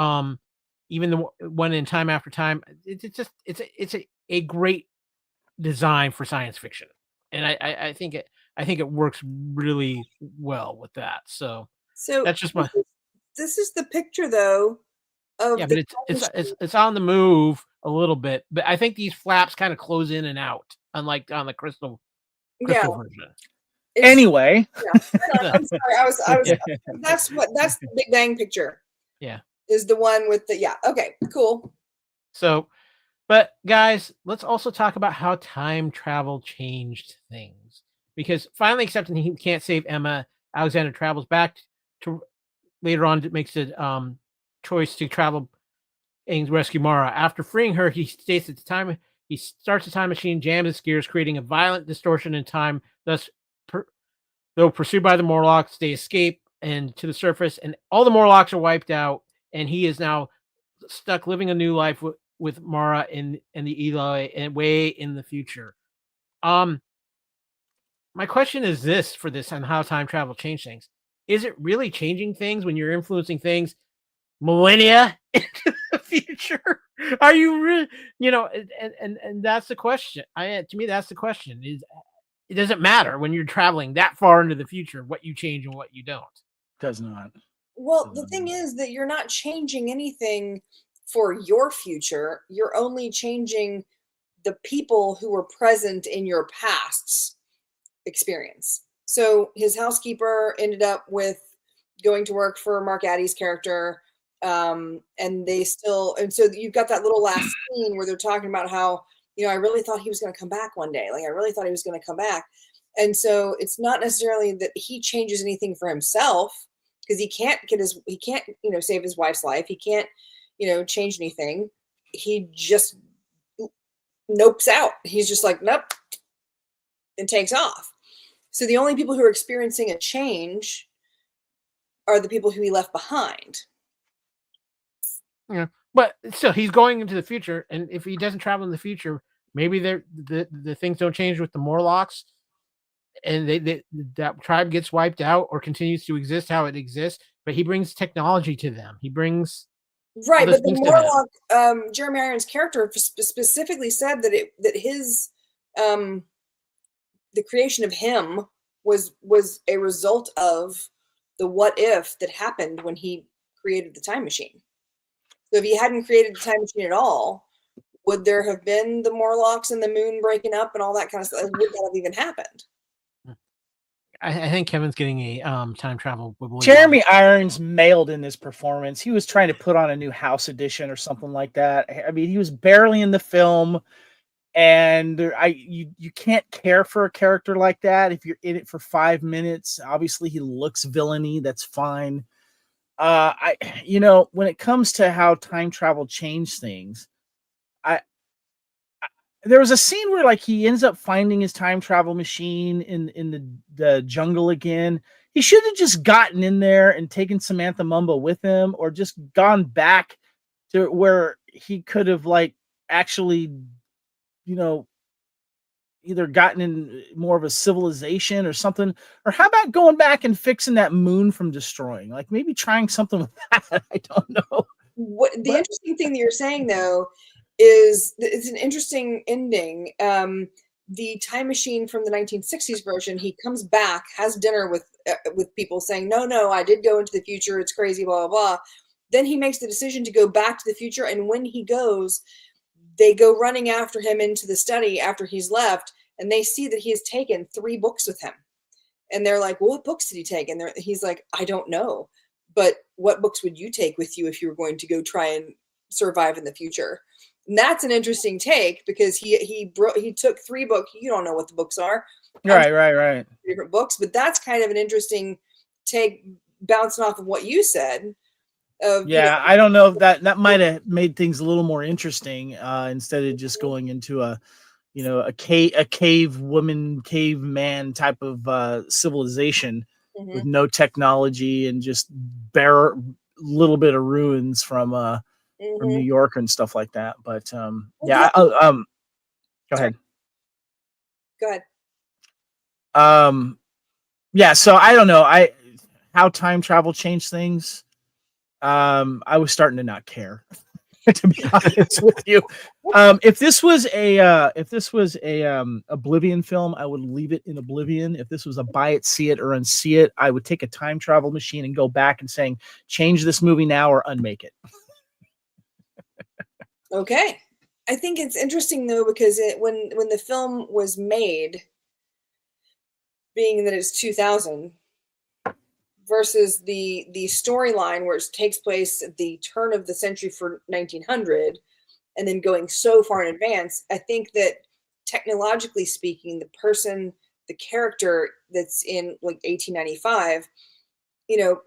even the one in Time After Time. It's a great design for science fiction, and I think it works really well with that. So that's just my. This is the picture though. But it's on the move a little bit, but I think these flaps kind of close in and out, unlike on the crystal Yeah. version. Anyway, I'm sorry. I was. That's the Big Bang picture. Yeah, is the one with the Okay, cool. So, but guys, let's also talk about how time travel changed things. Because finally accepting he can't save Emma, Alexander travels back to later on. Makes the choice to travel and rescue Mara. After freeing her, he states at the time he starts a time machine, jams its gears, creating a violent distortion in time. Thus, though pursued by the Morlocks, they escape and to the surface, and all the Morlocks are wiped out, and he is now stuck living a new life with Mara and the Eli and way in the future. My question is this for this on how time travel changed things. Is it really changing things when you're influencing things millennia into the future? Are you really, and that's the question. To me, that's the question. It doesn't matter when you're traveling that far into the future what you change and what you don't. Does not. Well, the thing is that you're not changing anything for your future. You're only changing the people who were present in your past's experience. So his housekeeper ended up with going to work for Mark Addy's character. And so you've got that little last scene where they're talking about how, I really thought he was going to come back one day. Like, I really thought he was going to come back. And so it's not necessarily that he changes anything for himself, because he can't save his wife's life. He can't, change anything. He just nopes out. He's just like, nope, and takes off. So the only people who are experiencing a change are the people who he left behind. Yeah, but still, he's going into the future, and if he doesn't travel in the future, maybe the things don't change with the Morlocks, and that tribe gets wiped out or continues to exist how it exists. But he brings technology to them. He brings right, but the Morlock, Jeremy Irons' character specifically said that his the creation of him was a result of the what if that happened when he created the time machine. So if he hadn't created the time machine at all, would there have been the Morlocks and the moon breaking up and all that kind of stuff? Would that have even happened? I think Kevin's getting a time travel. Jeremy Irons mailed in this performance. He was trying to put on a new House edition or something like that. I mean, he was barely in the film, and you can't care for a character like that if you're in it for 5 minutes. Obviously, he looks villainy. That's fine. When it comes to how time travel changed things, there was a scene where he ends up finding his time travel machine in the jungle again. He should have just gotten in there and taken Samantha Mumba with him, or just gone back to where he could have actually, either gotten in more of a civilization or something. Or how about going back and fixing that moon from destroying? Maybe trying something with that. I don't know. The interesting thing that you're saying, though, is it's an interesting ending. The time machine from the 1960s version, he comes back, has dinner with people saying, no, I did go into the future. It's crazy, blah, blah, blah. Then he makes the decision to go back to the future. And when he goes, they go running after him into the study after he's left. And they see that he has taken 3 books with him. And they're like, well, what books did he take? And he's like, I don't know. But what books would you take with you if you were going to go try and survive in the future? And that's an interesting take, because he took 3 books. You don't know what the books are. Right. Different books, but that's kind of an interesting take, bouncing off of what you said. I don't know if that might have made things a little more interesting, instead of just going into a caveman type of civilization with no technology and just bare little bit of ruins from New York and stuff like that. But go ahead. So I don't know how time travel changed things. I was starting to not care, to be honest with you. If this was a Oblivion film, I would leave it in Oblivion. If this was a buy it, see it, or unsee it, I would take a time travel machine and go back and saying, change this movie now or unmake it. Okay. I think it's interesting though, because when the film was made, being that it's 2000 versus the storyline where it takes place at the turn of the century for 1900 and then going so far in advance, I think that technologically speaking, the character that's in like 1895, you know,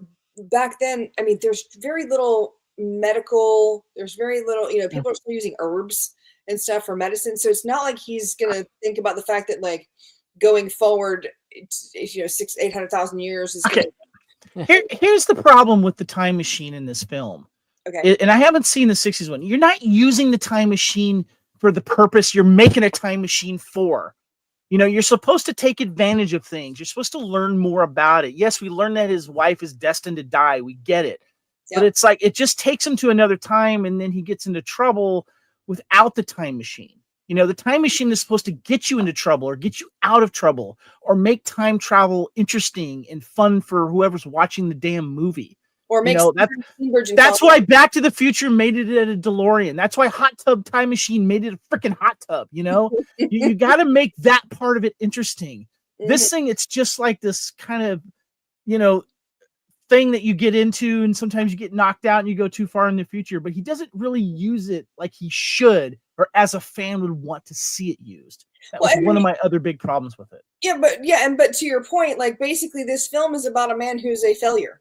back then, I mean, there's very little medical, there's very little, people are still using herbs and stuff for medicine. So it's not like he's going to think about the fact that like going forward, it's 800,000 years is okay. Here's the problem with the time machine in this film. Okay. And I haven't seen the 60s one. You're not using the time machine for the purpose you're making a time machine for. You're supposed to take advantage of things. You're supposed to learn more about it. Yes, we learn that his wife is destined to die. We get it. Yep. But it's like it just takes him to another time, and then he gets into trouble without the time machine. The time machine is supposed to get you into trouble or get you out of trouble or make time travel interesting and fun for whoever's watching the damn movie. Or make that's why Back to the Future made it a DeLorean. That's why Hot Tub Time Machine made it a freaking hot tub. You got to make that part of it interesting. Mm-hmm. This thing, it's just like this kind of, thing that you get into, and sometimes you get knocked out and you go too far in the future, but he doesn't really use it like he should, or as a fan would want to see it used. That was one of my other big problems with it. But to your point, like basically this film is about a man who's a failure.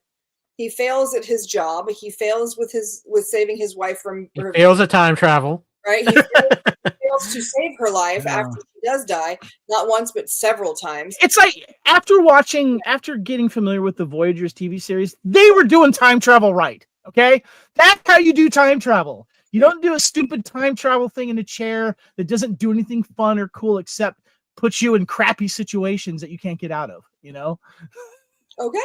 He fails at his job. He fails with saving his wife from her. Fails at time travel. Right. He fails to save her life after she does die, not once but several times. It's like after getting familiar with the Voyagers TV series, they were doing time travel right. Okay, that's how you do time travel. You don't do a stupid time travel thing in a chair that doesn't do anything fun or cool except put you in crappy situations that you can't get out of. Okay.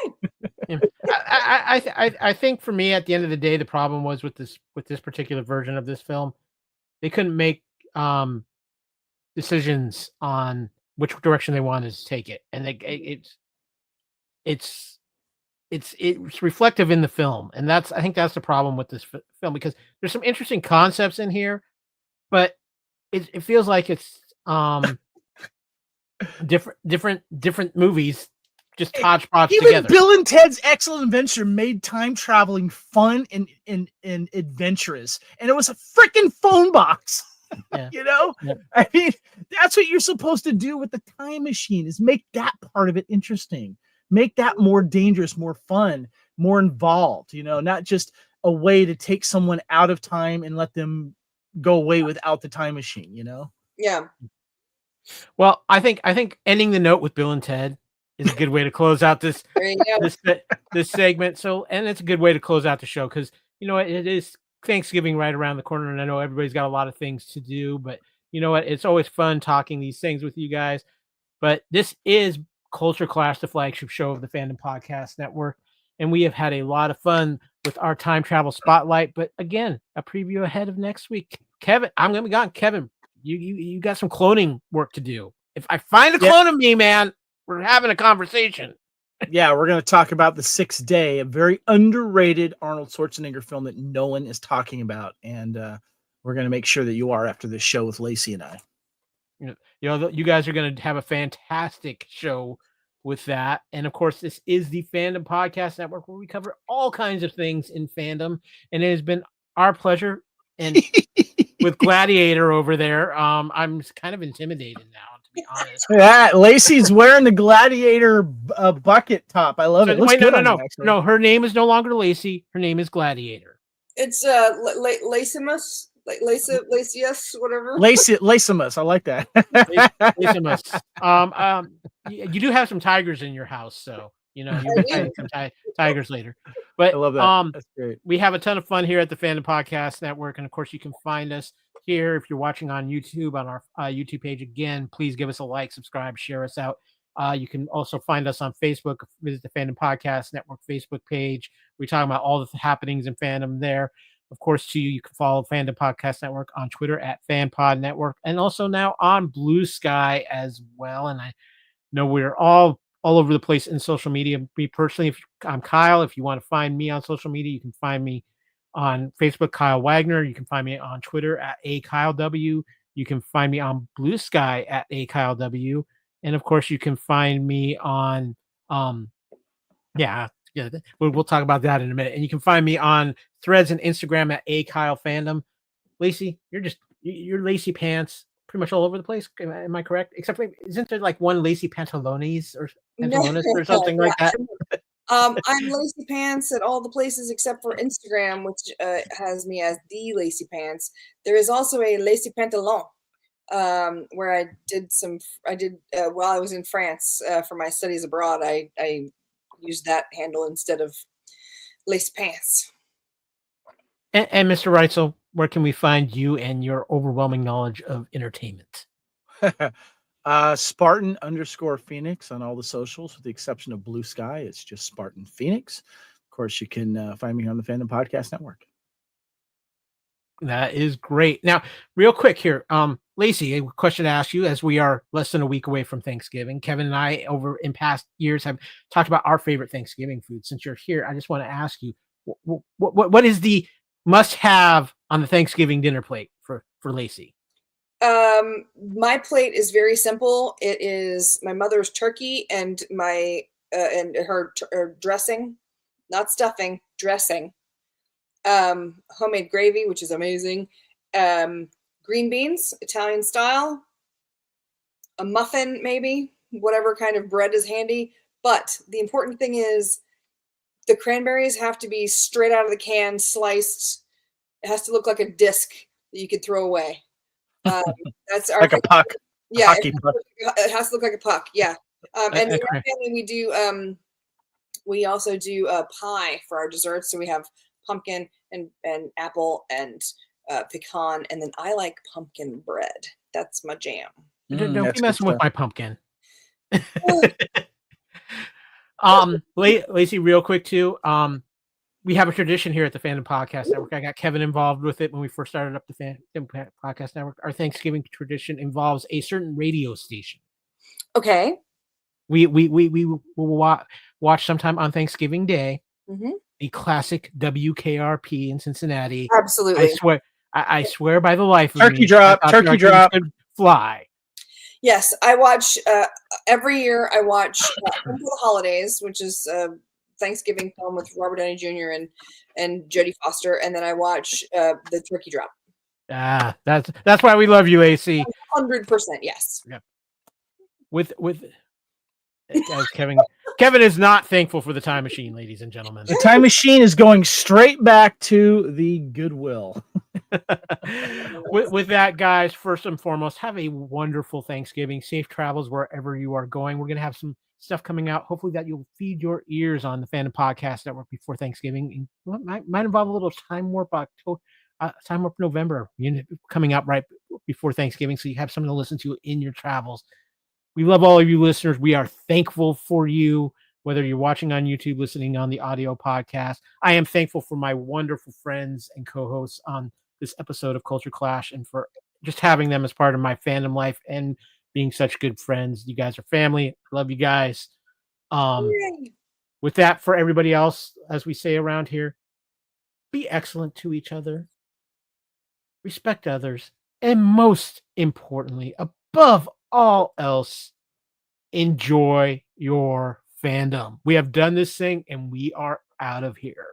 I think for me, at the end of the day, the problem was with this particular version of this film, they couldn't make decisions on which direction they wanted to take it, and it's reflective in the film, and I think that's the problem with this film, because there's some interesting concepts in here, but it feels like it's different movies just hodgepodge together. Even Bill and Ted's Excellent Adventure made time traveling fun and adventurous, and it was a freaking phone box. Yeah. Yeah. I mean, that's what you're supposed to do with the time machine, is make that part of it interesting, make that more dangerous, more fun, more involved, not just a way to take someone out of time and let them go away without the time machine, Yeah. Well, I think ending the note with Bill and Ted is a good way to close out this segment. So, and it's a good way to close out the show, because it is Thanksgiving right around the corner, and I know everybody's got a lot of things to do, but you know what? It's always fun talking these things with you guys. But this is Culture Clash, the flagship show of the Fandom Podcast Network, and we have had a lot of fun with our time travel spotlight. But again, a preview ahead of next week. Kevin, I'm gonna be gone. Kevin, you got some cloning work to do. If I find a clone of me, man, we're having a conversation. Yeah, we're going to talk about The Sixth Day, a very underrated Arnold Schwarzenegger film that no one is talking about. And we're going to make sure that you are after this show with Lacey and I. You guys are going to have a fantastic show with that. And of course, this is the Fandom Podcast Network, where we cover all kinds of things in fandom. And it has been our pleasure. And with Gladiator over there, I'm kind of intimidated now, to be honest. Yeah, Lacey's wearing the Gladiator bucket top. I love it. Wait, no. Her name is no longer Lacey. Her name is Gladiator. It's Lacimus, Lacius, whatever. Lacimus. I like that. Lacimus. You do have some tigers in your house, so you'll be finding some tigers later. But I love that. That's great. We have a ton of fun here at the Fandom Podcast Network, and of course, you can find us here if you're watching on YouTube, on our YouTube page. Again, please give us a like, subscribe, share us out. You can also find us on Facebook. Visit the Fandom Podcast Network Facebook page. We're talking about all the happenings in fandom there. Of course, too, you can follow Fandom Podcast Network on Twitter at FanPod Network, and also now on Blue Sky as well. And I know we're all over the place in social media. Me personally, I'm Kyle. If you want to find me on social media, you can find me on Facebook, Kyle Wagner. You can find me on Twitter at @KyleW. You can find me on Blue Sky at @KyleW. And of course, you can find me on, we'll talk about that in a minute. And you can find me on Threads and Instagram at @KyleFandom. Lacey, you're Lacy Pants pretty much all over the place. Am I correct? Except for, isn't there like one Lacy Pantalones or something like that? I'm Lacy Pants at all the places except for Instagram, which has me as the Lacy Pants. There is also a Lacy Pantalon, where I did while I was in France for my studies abroad. I used that handle instead of Lacy Pants. And Mr. Reitzel, where can we find you and your overwhelming knowledge of entertainment? Spartan_Phoenix on all the socials, with the exception of Blue Sky. It's just Spartan Phoenix. Of course, you can find me on the Fandom Podcast Network. That is great. Now, real quick here, Lacey, a question to ask you, as we are less than a week away from Thanksgiving. Kevin and I, over in past years, have talked about our favorite Thanksgiving food. Since you're here, I just want to ask you, what is the must-have on the Thanksgiving dinner plate for Lacey? My plate is very simple. It is my mother's turkey and my and her dressing, not stuffing, dressing. Homemade gravy, which is amazing. Green beans, Italian style. A muffin, maybe, whatever kind of bread is handy. But the important thing is the cranberries have to be straight out of the can, sliced. It has to look like a disc that you could throw away. That's our like a puck. Yeah, puck. It has to look like a puck. Yeah. And in our family, we do. We also do pie for our desserts. So we have pumpkin and apple and pecan, and then I like pumpkin bread. That's my jam. Don't be messing with my pumpkin. Lacey, real quick too. We have a tradition here at the Fandom Podcast Network. I got Kevin involved with it when we first started up the Fandom Podcast Network. Our Thanksgiving tradition involves a certain radio station. Okay. We will watch sometime on Thanksgiving Day. Mm-hmm. A classic WKRP in Cincinnati. Absolutely. I swear by the life of Turkey me. drop. Fly. Yes, I watch every year. I watch Home for the Holidays, which is Thanksgiving film with Robert Downey Jr. and Jodie Foster, and then I watch the Turkey Drop. That's why we love you, AC. 100%, yes. Yep. With Kevin is not thankful for the time machine, ladies and gentlemen. The time machine is going straight back to the Goodwill. with that, guys, first and foremost, have a wonderful Thanksgiving. Safe travels wherever you are going. We're going to have some stuff coming out, hopefully that you'll feed your ears on the Fandom Podcast Network before Thanksgiving. Might involve a little time warp November coming out right before Thanksgiving, so you have something to listen to in your travels. We love all of you listeners. We are thankful for you, whether you're watching on YouTube, listening on the audio podcast. I am thankful for my wonderful friends and co-hosts on this episode of Culture Clash, and for just having them as part of my fandom life and being such good friends. You guys are family. I love you guys. With that, for everybody else, as we say around here, be excellent to each other, respect others, and most importantly, above all else, enjoy your fandom. We have done this thing and we are out of here.